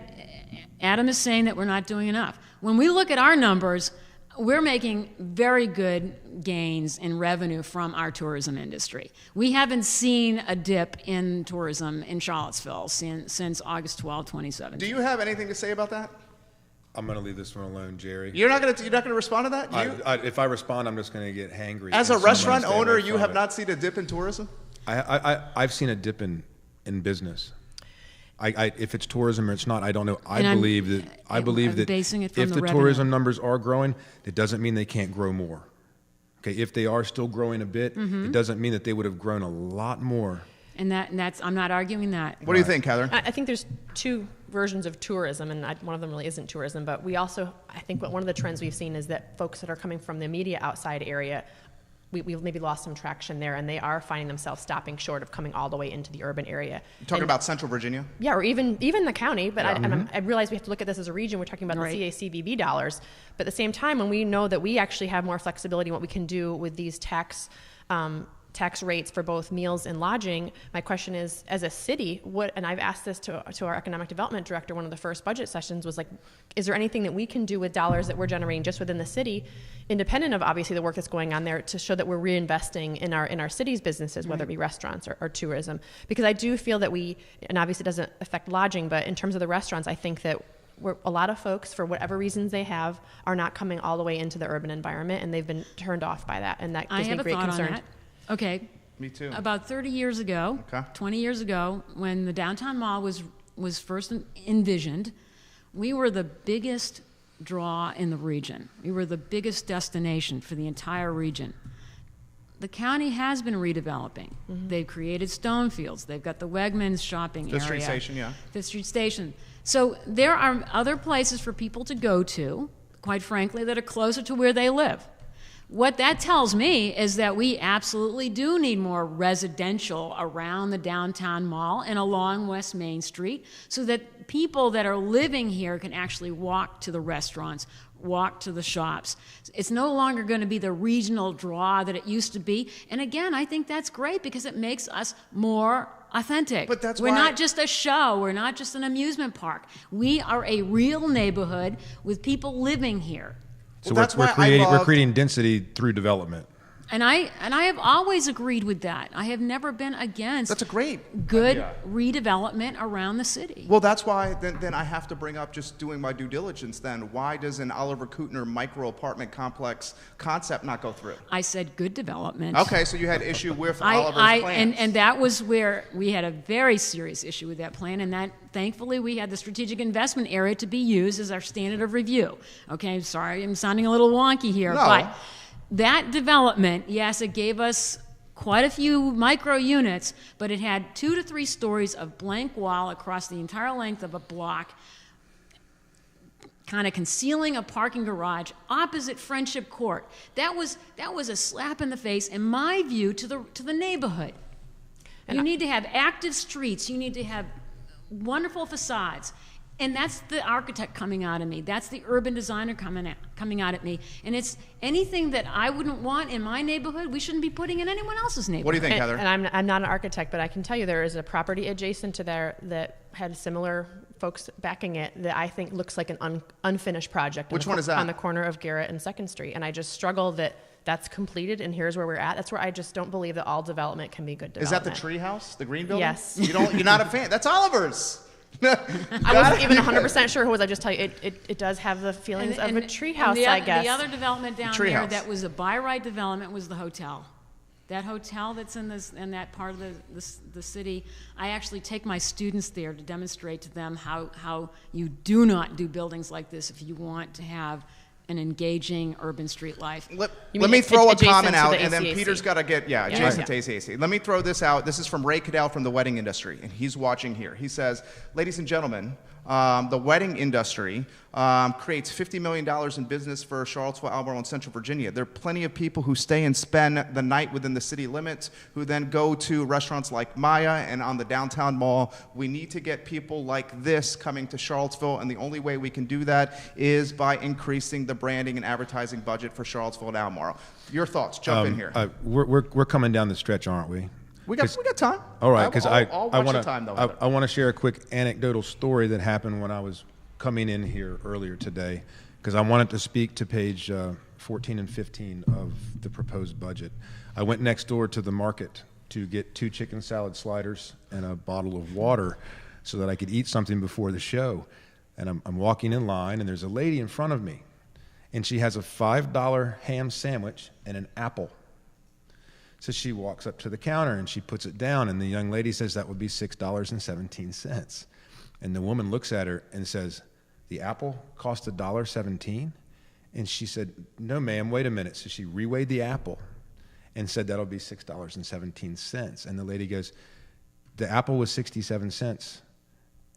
Adam is saying that we're not doing enough. When we look at our numbers, we're making very good gains in revenue from our tourism industry. We haven't seen a dip in tourism in Charlottesville since August 12, 2017. Do you have anything to say about that? I'm going to leave this one alone, Jerry. You're not going to respond to that? You, If I respond, I'm just going to get hangry. as a and restaurant someone stay owner, away you from have it. not seen a dip in tourism? I've seen a dip in business. If it's tourism or it's not, I don't know. I And believe I'm that basing it from if the the revenue. tourism numbers are growing, it doesn't mean they can't grow more. Okay, if they are still growing a bit, Mm-hmm. it doesn't mean that they would have grown a lot more. And that's I'm not arguing that. What do you think, Heather? I think there's two versions of tourism, and one of them really isn't tourism, but we also, I think one of the trends we've seen is that folks that are coming from the immediate outside area, we've maybe lost some traction there, and they are finding themselves stopping short of coming all the way into the urban area. You're talking And- about Central Virginia? Yeah, or even the county, but I realize we have to look at this as a region. We're talking about Right. the CACVB dollars. But at the same time, when we know that we actually have more flexibility in what we can do with these tax rates for both meals and lodging, my question is, as a city, and I've asked this to our economic development director, one of the first budget sessions was like, is there anything that we can do with dollars that we're generating just within the city, independent of obviously the work that's going on there, to show that we're reinvesting in our city's businesses, whether it be restaurants or tourism? Because I do feel that and obviously it doesn't affect lodging, but in terms of the restaurants, I think that a lot of folks, for whatever reasons they have, are not coming all the way into the urban environment, and they've been turned off by that, and that I gives have me a great thought concern. on that. Okay. Me too. About 30 years ago, Okay. 20 years ago, when the downtown mall was first envisioned, we were the biggest draw in the region. We were the biggest destination for the entire region. The county has been redeveloping. They've created stone fields. They've got the Wegmans shopping Fifth area. Street Station, yeah. Fifth Street Station. So there are other places for people to go to, quite frankly, that are closer to where they live. What that tells me is that we absolutely do need more residential around the downtown mall and along West Main Street, so that people that are living here can actually walk to the restaurants, walk to the shops. It's no longer going to be the regional draw that it used to be. And again, I think that's great because it makes us more authentic. But that's We're why- not just a show. We're not just an amusement park. We are a real neighborhood with people living here. So Well, that's we're why I creating love- density through development. And I have always agreed with that. I have never been against That's a great good idea. redevelopment around the city. Well, that's why then I have to bring up, just doing my due diligence then, why does an Oliver Kutner micro apartment complex concept not go through? I said good development. Okay, so you had issue with Oliver's plans. And that was where we had a very serious issue with that plan, and that thankfully we had the strategic investment area to be used as our standard of review. Okay, sorry, I'm sounding a little wonky here, No. but that development, yes, it gave us quite a few micro units, but it had 2 to 3 stories of blank wall across the entire length of a block, kind of concealing a parking garage opposite Friendship Court. That was a slap in the face, in my view, to the neighborhood. You need to have active streets. You need to have wonderful facades. And that's the architect coming out of me. That's the urban designer coming out at me. And it's anything that I wouldn't want in my neighborhood, we shouldn't be putting in anyone else's neighborhood. What do you think, Heather? And I'm not an architect, but I can tell you there is a property adjacent to there that had similar folks backing it that I think looks like an unfinished project. Which one is that? On the corner of Garrett and 2nd Street. And I just struggle that that's completed and here's where we're at. That's where I just don't believe that all development can be good Is that development. the treehouse, the green building? Yes. You're not a fan. That's Oliver's. I wasn't even 100% sure who was. I just tell you, it does have the feelings of a treehouse, I guess. The other development down there Treehouse. that was a by right development was the hotel. That hotel that's in that part of the city, I actually take my students there to demonstrate to them how you do not do buildings like this if you want to have an engaging urban street life. Let mean me throw a adjacent comment to out, the and then ACAC. Peter's got to get, adjacent to ACAC. Let me throw this out. This is from Ray Cadell from the wedding industry, and he's watching here. He says, ladies and gentlemen, the wedding industry creates $50 million in business for Charlottesville, Albemarle, and Central Virginia. There are plenty of people who stay and spend the night within the city limits, who then go to restaurants like Maya and on the downtown mall. We need to get people like this coming to Charlottesville, and the only way we can do that is by increasing the branding and advertising budget for Charlottesville and Albemarle. Your thoughts? Jump in here. We're coming down the stretch, aren't we? We got time. All right, because I want to share a quick anecdotal story that happened when I was coming in here earlier today, because I wanted to speak to page 14 and 15 of the proposed budget. I went next door to the market to get 2 chicken salad sliders and a bottle of water so that I could eat something before the show. And I'm walking in line, and there's a lady in front of me, and she has a $5 ham sandwich and an apple. So she walks up to the counter and she puts it down, and the young lady says that would be $6.17. And the woman looks at her and says, "The apple cost $1.17?" And she said, "No, ma'am, wait a minute." So she reweighed the apple and said that'll be $6.17. And the lady goes, "The apple was 67 cents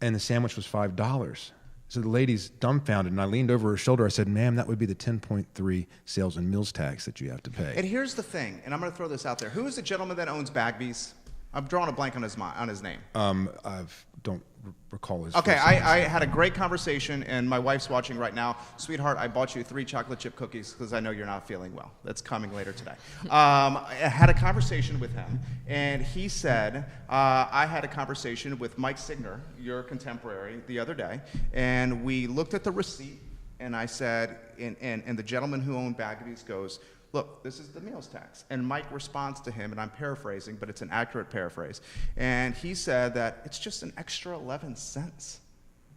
and the sandwich was $5. So the lady's dumbfounded, and I leaned over her shoulder. I said, "Ma'am, that would be the 10.3 sales and meals tax that you have to pay." And here's the thing, and I'm going to throw this out there. Who is the gentleman that owns Bagby's? I'm drawing a blank on his name. I don't recall his. Okay, I had a great conversation, and my wife's watching right now. Sweetheart, I bought you 3 chocolate chip cookies because I know you're not feeling well. That's coming later today. I had a conversation with him, and he said, I had a conversation with Mike Signer, your contemporary, the other day, and we looked at the receipt, and I said, and the gentleman who owned Bagby's goes, "Look, this is the meals tax." And Mike responds to him, and I'm paraphrasing, but it's an accurate paraphrase. And he said that it's just an extra 11 cents.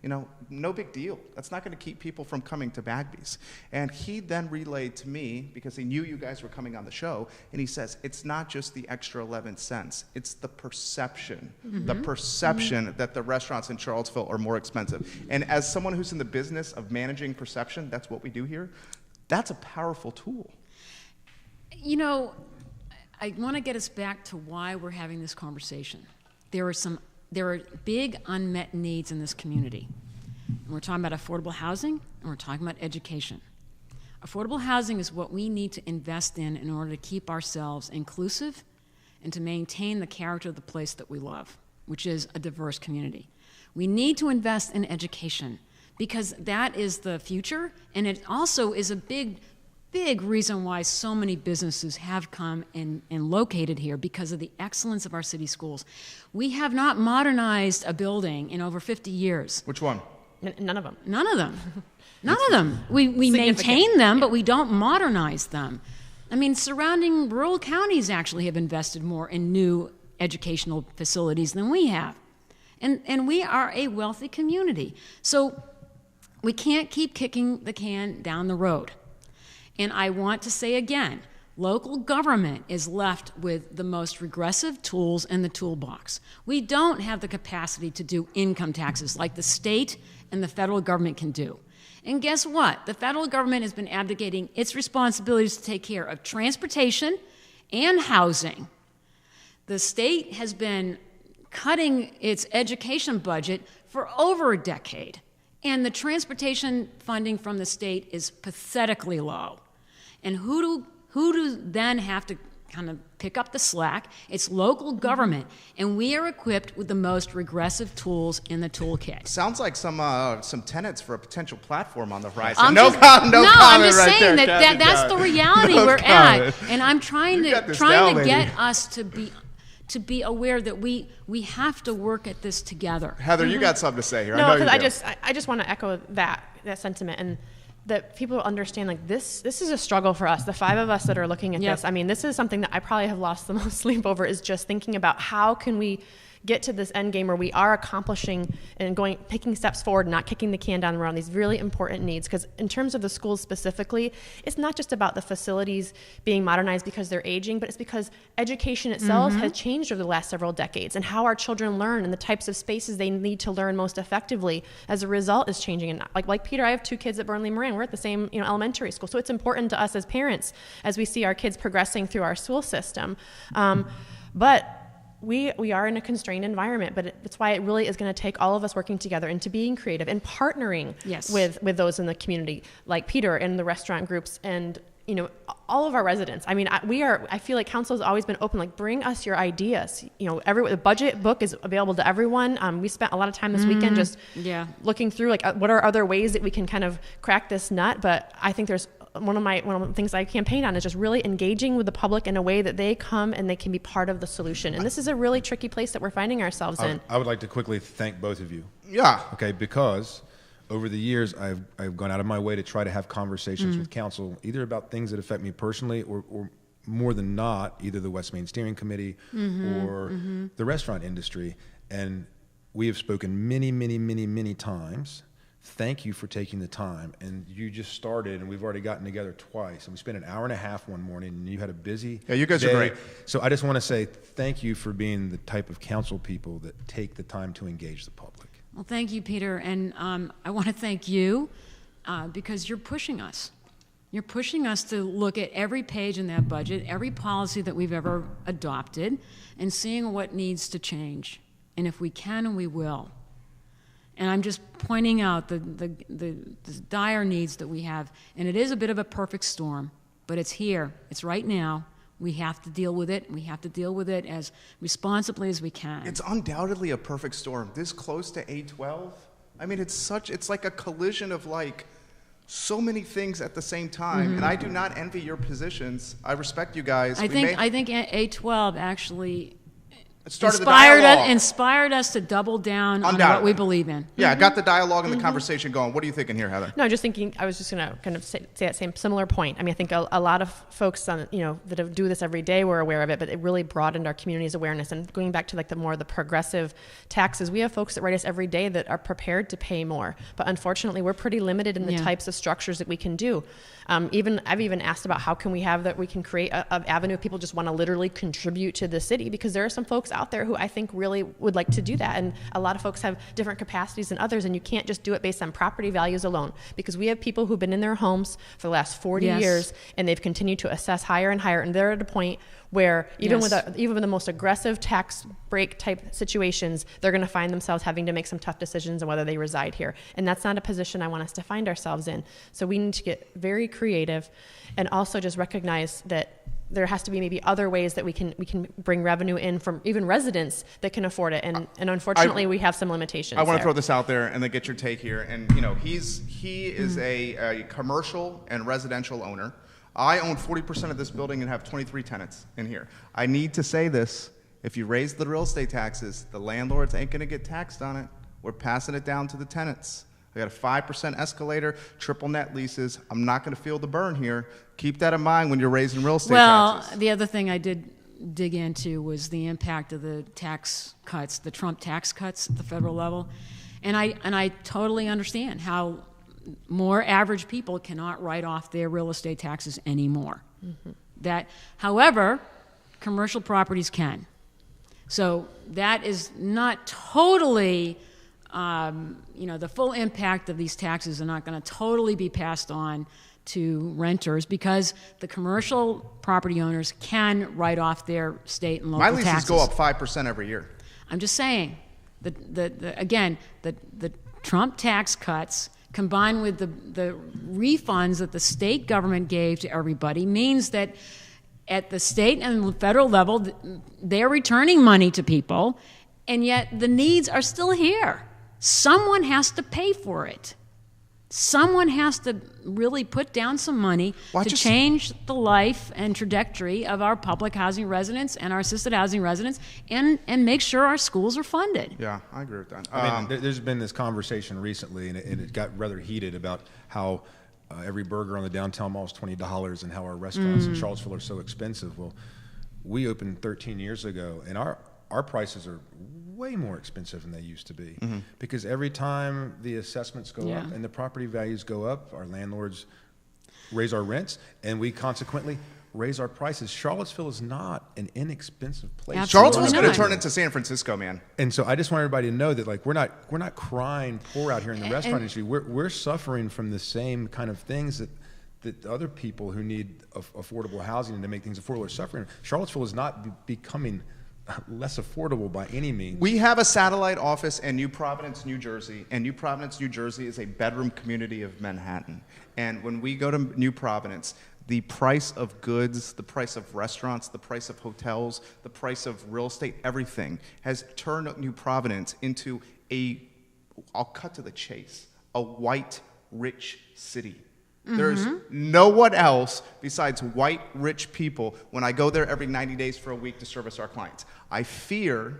You know, no big deal. That's not going to keep people from coming to Bagby's. And he then relayed to me, because he knew you guys were coming on the show, and he says, it's not just the extra 11 cents. It's the perception, that the restaurants in Charlottesville are more expensive. And as someone who's in the business of managing perception, that's what we do here. That's a powerful tool. You know, I want to get us back to why we're having this conversation. There are big unmet needs in this community. And we're talking about affordable housing, and we're talking about education. Affordable housing is what we need to invest in order to keep ourselves inclusive and to maintain the character of the place that we love, which is a diverse community. We need to invest in education because that is the future, and it also is a big reason why so many businesses have come and located here, because of the excellence of our city schools. We have not modernized a building in over 50 years. Which one? None of them. None of them. None of them. We maintain them, but we don't modernize them. I mean, surrounding rural counties actually have invested more in new educational facilities than we have. And we are a wealthy community. So we can't keep kicking the can down the road. And I want to say again, local government is left with the most regressive tools in the toolbox. We don't have the capacity to do income taxes like the state and the federal government can do. And guess what? The federal government has been abdicating its responsibilities to take care of transportation and housing. The state has been cutting its education budget for over a decade. And the transportation funding from the state is pathetically low. And who do then have to kind of pick up the slack? It's local government. And we are equipped with the most regressive tools in the toolkit. Sounds like some tenets for a potential platform on the horizon. I'm I'm just saying there, that that's the reality we're at. And I'm trying to get us to be aware that we have to work at this together. Heather, you got something to say here. No, because I just want to echo that sentiment, and that people understand, like, this is a struggle for us, the 5 of us that are looking at this. I mean, this is something that I probably have lost the most sleep over, is just thinking about how can we get to this end game where we are accomplishing and picking steps forward, not kicking the can down the road on these really important needs. Because in terms of the schools specifically, it's not just about the facilities being modernized because they're aging, but it's because education itself has changed over the last several decades, and how our children learn and the types of spaces they need to learn most effectively as a result is changing. And like Peter, I have 2 kids at Burnley Moran. We're at the same elementary school, so it's important to us as parents as we see our kids progressing through our school system. But we are in a constrained environment, but that's why it really is going to take all of us working together into being creative and partnering with those in the community, like Peter and the restaurant groups and, you know, all of our residents. I mean, I feel like council has always been open, like, bring us your ideas. You know, the budget book is available to everyone. We spent a lot of time this weekend just looking through, like, what are other ways that we can kind of crack this nut. But I think there's one of the things I campaign on is just really engaging with the public in a way that they come and they can be part of the solution. And this is a really tricky place that we're finding ourselves in. I would like to quickly thank both of you. Yeah. Okay, because over the years, I've gone out of my way to try to have conversations with council, either about things that affect me personally or more than not, either the West Main Steering Committee or the restaurant industry. And we have spoken many, many, many, many times. Thank you for taking the time. And you just started, and we've already gotten together twice. And we spent an hour and a half one morning, and you had a busy Yeah, you guys day. are great. So I just want to say thank you for being the type of council people that take the time to engage the public. Well, thank you, Peter. And I want to thank you because you're pushing us. You're pushing us to look at every page in that budget, every policy that we've ever adopted, and seeing what needs to change. And if we can, and we will. And I'm just pointing out the dire needs that we have. And it is a bit of a perfect storm, but it's here. It's right now. We have to deal with it. We have to deal with it as responsibly as we can. It's undoubtedly a perfect storm. This close to 8/12. I mean, it's like a collision of, like, so many things at the same time. And I do not envy your positions. I respect you guys. I think 8/12 actually inspired us to double down on what we believe in. Yeah, got the dialogue and the conversation going. What are you thinking here, Heather? No, just thinking, I was just going to kind of say that same similar point. I mean, I think a lot of folks that do this every day were aware of it, but it really broadened our community's awareness. And going back to, like, the progressive taxes, we have folks that write us every day that are prepared to pay more. But unfortunately, we're pretty limited in the types of structures that we can do. I've even asked about how can we have that we can create an avenue if people just want to literally contribute to the city, because there are some folks out there who I think really would like to do that. And a lot of folks have different capacities than others, and you can't just do it based on property values alone, because we have people who've been in their homes for the last 40 years, and they've continued to assess higher and higher, and they're at a point where even with the most aggressive tax break type situations, they're going to find themselves having to make some tough decisions on whether they reside here. And that's not a position I want us to find ourselves in. So we need to get very creative, and also just recognize that there has to be maybe other ways that we can bring revenue in from even residents that can afford it. And unfortunately, we have some limitations. I want to throw this out there and then get your take here. And, you know, he is a commercial and residential owner. I own 40% of this building and have 23 tenants in here. I need to say this. If you raise the real estate taxes, the landlords ain't going to get taxed on it. We're passing it down to the tenants. I got a 5% escalator, triple net leases. I'm not going to feel the burn here. Keep that in mind when you're raising real estate taxes. Well, the other thing I did dig into was the impact of the tax cuts, the Trump tax cuts at the federal level. And I totally understand how more average people cannot write off their real estate taxes anymore. However, commercial properties can. So that is not totally, the full impact of these taxes are not going to totally be passed on to renters, because the commercial property owners can write off their state and local taxes. My leases go up 5% every year. I'm just saying, the Trump tax cuts combined with the refunds that the state government gave to everybody means that at the state and federal level, they're returning money to people, and yet the needs are still here. Someone has to pay for it. Someone has to really put down some money to change the life and trajectory of our public housing residents and our assisted housing residents, and make sure our schools are funded. Yeah, I agree with that. I mean, there's been this conversation recently, and it got rather heated about how every burger on the downtown mall is $20 and how our restaurants in Charlottesville are so expensive. Well, we opened 13 years ago, and our prices are way more expensive than they used to be, because every time the assessments go up and the property values go up, our landlords raise our rents, and we consequently raise our prices. Charlottesville is not an inexpensive place. Charlottesville's going to turn into San Francisco, man. And so I just want everybody to know that, like, we're not crying poor out here in the restaurant industry. We're suffering from the same kind of things that other people who need affordable housing and to make things affordable are suffering. Charlottesville is not becoming less affordable by any means. We have a satellite office in New Providence, New Jersey, and New Providence, New Jersey is a bedroom community of Manhattan. And when we go to New Providence, the price of goods, the price of restaurants, the price of hotels, the price of real estate, everything has turned New Providence into I'll cut to the chase, a white, rich city. There's no one else besides white, rich people when I go there every 90 days for a week to service our clients. I fear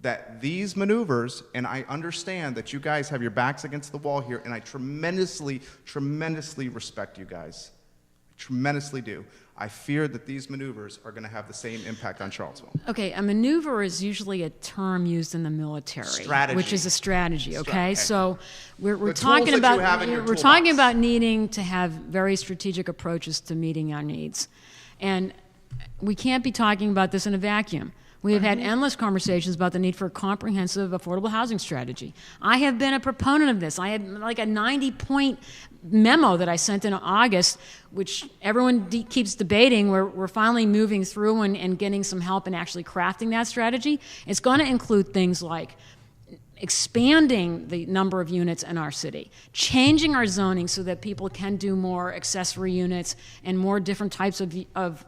that these maneuvers, and I understand that you guys have your backs against the wall here, and I tremendously, tremendously respect you guys. I tremendously do. I fear that these maneuvers are going to have the same impact on Charlottesville. Okay, a maneuver is usually a term used in the military, Strategy. which is a strategy. Okay, so we're The talking tools that you have about in your we're talking toolbox. about needing to have very strategic approaches to meeting our needs, and we can't be talking about this in a vacuum. We have had endless conversations about the need for a comprehensive affordable housing strategy. I have been a proponent of this. I had like a 90-point memo that I sent in August, which everyone keeps debating. We're finally moving through and getting some help in actually crafting that strategy. It's going to include things like expanding the number of units in our city, changing our zoning so that people can do more accessory units and more different types of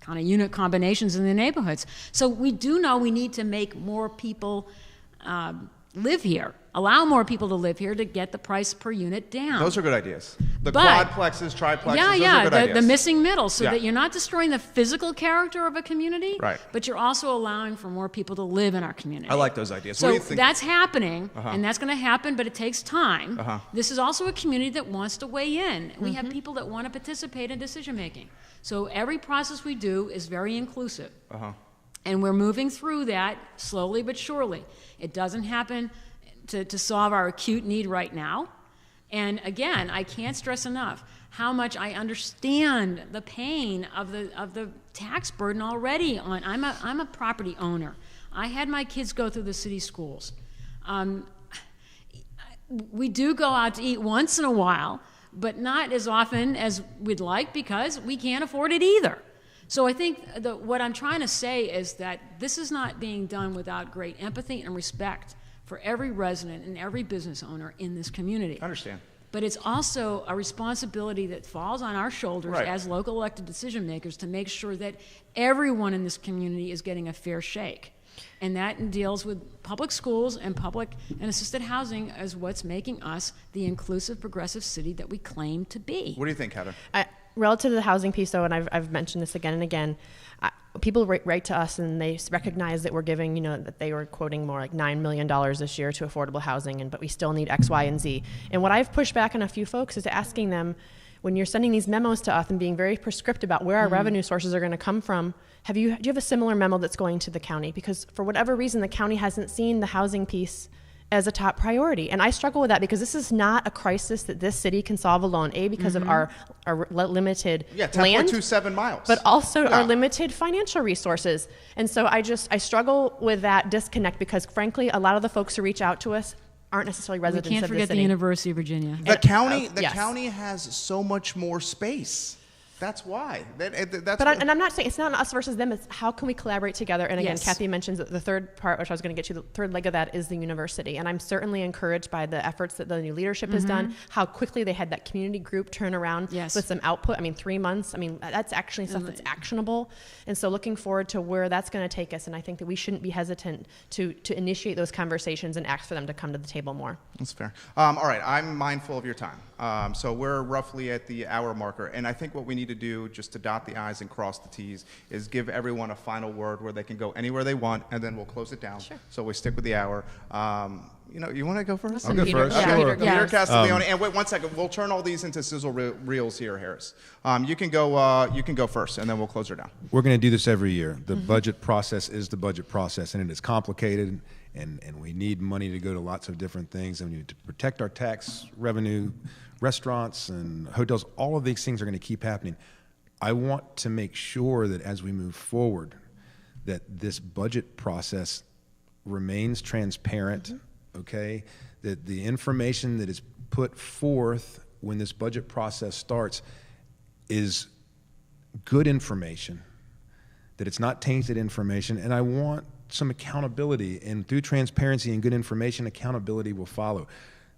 kind of unit combinations in the neighborhoods. So we do know we need to make more people live here, allow more people to live here to get the price per unit down. Those are good ideas. The But- quadplexes, triplexes, Yeah, those yeah, are good ideas. the missing middle, so Yeah. that you're not destroying the physical character of a community, Right. but you're also allowing for more people to live in our community. I like those ideas. What So do you think? that's happening, and that's going to happen, but it takes time. This is also a community that wants to weigh in. We have people that want to participate in decision making. So every process we do is very inclusive. And we're moving through that slowly but surely. It doesn't happen to solve our acute need right now. And again, I can't stress enough how much I understand the pain of the tax burden already on. I'm a property owner. I had my kids go through the city schools. We do go out to eat once in a while, but not as often as we'd like because we can't afford it either. So I think what I'm trying to say is that this is not being done without great empathy and respect for every resident and every business owner in this community. I understand. But it's also a responsibility that falls on our shoulders Right. as local elected decision makers to make sure that everyone in this community is getting a fair shake. And that deals with public schools and public and assisted housing as what's making us the inclusive, progressive city that we claim to be. What do you think, Heather? Relative to the housing piece, though, and I've mentioned this again and again, people write to us and they recognize that we're giving, that they were quoting more like $9 million this year to affordable housing, but we still need X, Y, and Z. And what I've pushed back on a few folks is asking them, when you're sending these memos to us and being very prescriptive about where our revenue sources are going to come from, do you have a similar memo that's going to the county? Because for whatever reason, the county hasn't seen the housing piece as a top priority. And I struggle with that because this is not a crisis that this city can solve alone, because of our limited land. 10.27 miles. But also our limited financial resources. And so I struggle with that disconnect because frankly, a lot of the folks who reach out to us aren't necessarily We residents can't of the forget city. the University of Virginia. The county, yes. county has so much more space. That's why. And I'm not saying it's not us versus them. It's how can we collaborate together? And again, Yes. Kathy mentions that the third part, which I was going to get to, the third leg of that is the university. And I'm certainly encouraged by the efforts that the new leadership has done, how quickly they had that community group turn around Yes. with some output. 3 months. That's actually stuff that's actionable. And so looking forward to where that's going to take us. And I think that we shouldn't be hesitant to initiate those conversations and ask for them to come to the table more. That's fair. All right, I'm mindful of your time. So we're roughly at the hour marker, and I think what we need to do, just to dot the I's and cross the T's, is give everyone a final word where they can go anywhere they want, and then we'll close it down. Sure. So we stick with the hour. You want to go first? I'll go first. Yeah, Sure. Peter, Peter Castiglione, and wait 1 second. We'll turn all these into sizzle reels here, Harris. You can go first, and then we'll close her down. We're going to do this every year. The budget process is the budget process, and it is complicated, and we need money to go to lots of different things, and we need to protect our tax revenue, restaurants and hotels. All of these things are going to keep happening. I want to make sure that as we move forward, that this budget process remains transparent, okay? That the information that is put forth when this budget process starts is good information that it's not tainted information, and I want some accountability. And through transparency and good information, accountability will follow.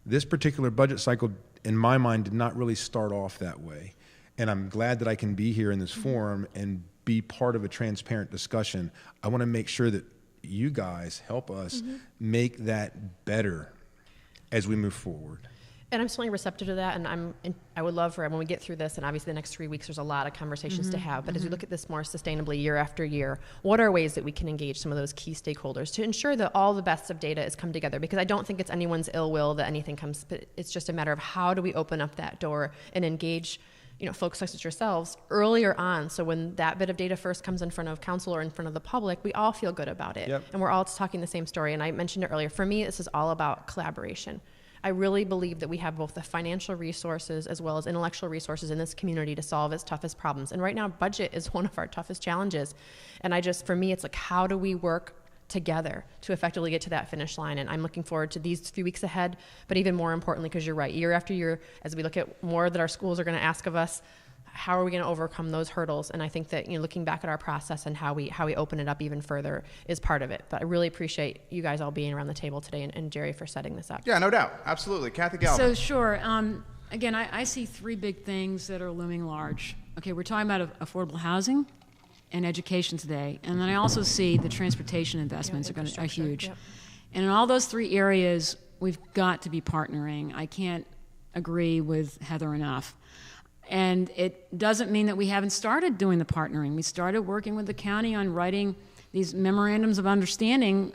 This particular budget cycle, in my mind, did not really start off that way. And I'm glad that I can be here in this forum and be part of a transparent discussion. I want to make sure that you guys help us make that better as we move forward. And I'm certainly receptive to that, and I would love for when we get through this, and obviously the next 3 weeks there's a lot of conversations to have, but as we look at this more sustainably year after year, what are ways that we can engage some of those key stakeholders to ensure that all the best of data is come together? Because I don't think it's anyone's ill will that anything comes, but it's just a matter of how do we open up that door and engage folks such as yourselves earlier on, so when that bit of data first comes in front of council or in front of the public, we all feel good about it. Yep. And we're all talking the same story. And I mentioned it earlier, for me, this is all about collaboration. I really believe that we have both the financial resources as well as intellectual resources in this community to solve its toughest problems. And right now, budget is one of our toughest challenges. And for me, it's like, how do we work together to effectively get to that finish line? And I'm looking forward to these few weeks ahead, but even more importantly, because you're right, year after year, as we look at more that our schools are going to ask of us, how are we going to overcome those hurdles? And I think that looking back at our process and how we open it up even further is part of it. But I really appreciate you guys all being around the table today, and Jerry for setting this up. Yeah, no doubt. Absolutely. Kathy Galvin. So sure. Again, I see three big things that are looming large. Okay, we're talking about affordable housing and education today, and then I also see the transportation investments are huge. Yep. And in all those three areas, we've got to be partnering. I can't agree with Heather enough. And it doesn't mean that we haven't started doing the partnering. We started working with the county on writing these memorandums of understanding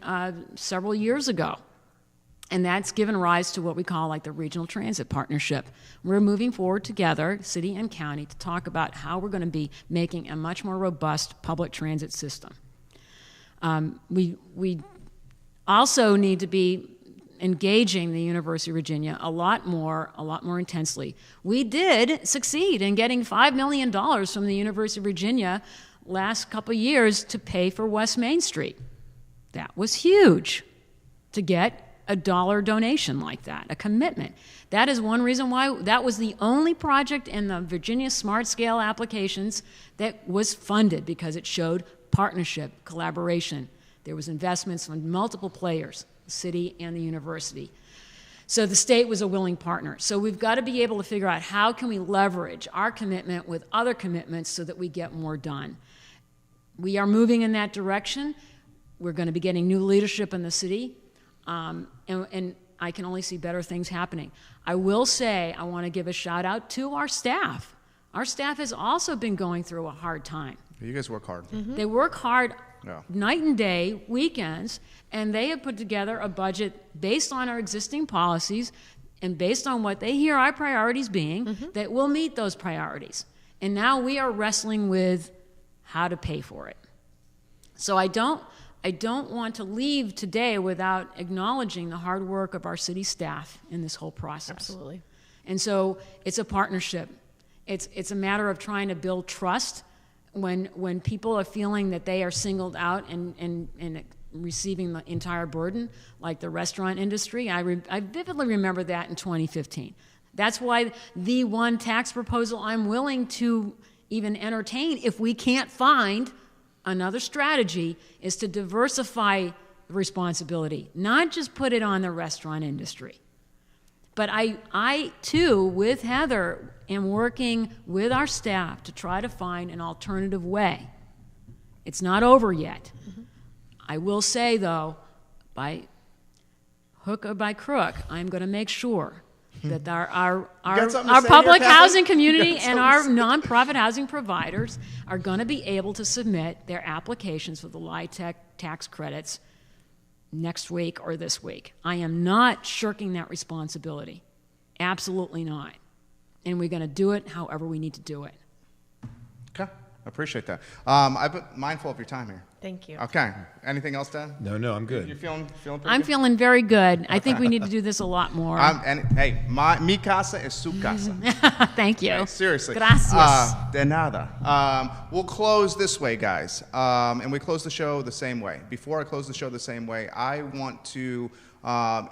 several years ago. And that's given rise to what we call like the Regional Transit Partnership. We're moving forward together, city and county, to talk about how we're going to be making a much more robust public transit system. We also need to be engaging the University of Virginia a lot more intensely. We did succeed in getting $5 million from the University of Virginia last couple of years to pay for West Main Street. That was huge to get a dollar donation like that, a commitment. That is one reason why that was the only project in the Virginia Smart Scale applications that was funded, because it showed partnership, collaboration. There was investments from multiple players, the city and the university. So the state was a willing partner. So we've got to be able to figure out how can we leverage our commitment with other commitments so that we get more done. We are moving in that direction. We're going to be getting new leadership in the city, and I can only see better things happening. I will say I want to give a shout out to our staff. Our staff has also been going through a hard time. You guys work hard. Mm-hmm. They work hard. Yeah. Night and day, weekends, and they have put together a budget based on our existing policies and based on what they hear our priorities being, that will meet those priorities. And now we are wrestling with how to pay for it. So I don't want to leave today without acknowledging the hard work of our city staff in this whole process. Absolutely. And so it's a partnership. It's a matter of trying to build trust. When people are feeling that they are singled out and receiving the entire burden, like the restaurant industry, I vividly remember that in 2015. That's why the one tax proposal I'm willing to even entertain, if we can't find another strategy, is to diversify the responsibility, not just put it on the restaurant industry. But I too, with Heather, am working with our staff to try to find an alternative way. It's not over yet. I will say, though, by hook or by crook, I'm going to make sure that our public housing community and our nonprofit housing providers are going to be able to submit their applications for the LIHTC tax credits next week or this week. I am not shirking that responsibility. Absolutely not. And we're going to do it however we need to do it. Okay. I appreciate that. I've been mindful of your time here. Thank you. Okay. Anything else, Dan? No, I'm You good. feeling pretty I'm good? feeling very good. I think we need to do this a lot more. And hey, mi casa es su casa. Thank you. Hey, seriously. Gracias. De nada. We'll close this way, guys. And we close the show the same way. Before I close the show the same way, I want to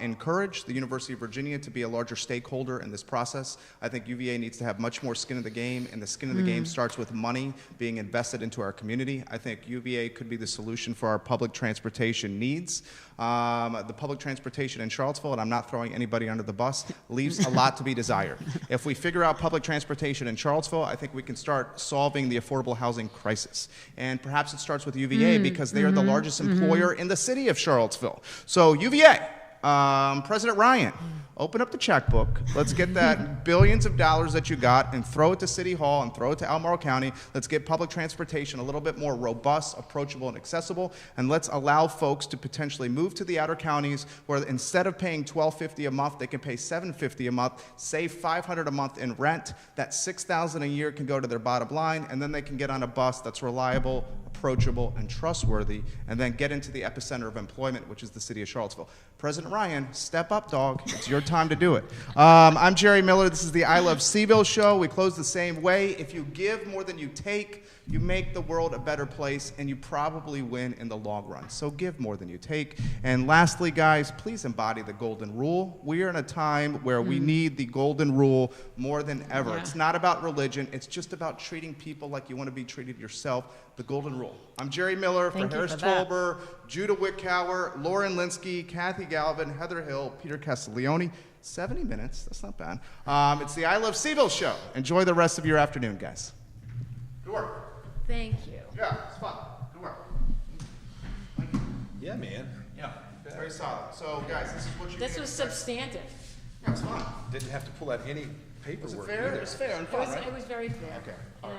encourage the University of Virginia to be a larger stakeholder in this process. I think UVA needs to have much more skin in the game, and the skin in the game starts with money being invested into our community. I think UVA could be the solution for our public transportation needs. The public transportation in Charlottesville, and I'm not throwing anybody under the bus, leaves a lot to be desired. If we figure out public transportation in Charlottesville, I think we can start solving the affordable housing crisis. And perhaps it starts with UVA because they are the largest employer in the city of Charlottesville. So UVA, President Ryan, open up the checkbook. Let's get that billions of dollars that you got and throw it to City Hall and throw it to Albemarle County. Let's get public transportation a little bit more robust, approachable, and accessible. And let's allow folks to potentially move to the outer counties where instead of paying $12.50 a month, they can pay $7.50 a month, save $500 a month in rent. That $6,000 a year can go to their bottom line, and then they can get on a bus that's reliable, approachable, and trustworthy, and then get into the epicenter of employment, which is the city of Charlottesville. President Ryan, step up, dog. It's your time to do it. I'm Jerry Miller. This is the I Love CVille Show. We close the same way. If you give more than you take, you make the world a better place, and you probably win in the long run. So give more than you take. And lastly, guys, please embody the golden rule. We are in a time where we need the golden rule more than ever. Yeah. It's not about religion. It's just about treating people like you want to be treated yourself. The golden rule. I'm Jerry Miller for Thank you Harris for that. Tolber, Judah Wickhauer, Lauren Linsky, Kathy Galvin, Heather Hill, Peter Castiglione. 70 minutes. That's not bad. It's the I Love CVille Show. Enjoy the rest of your afternoon, guys. Good work. Thank you. Yeah, it's fun. Good work. Yeah, man. Yeah, very solid. So, guys, this is what you This was substantive. Yeah, it's fun. Didn't have to pull out any paperwork. Was it fair? either. It was fair and fun, right? It was very fair. Okay. And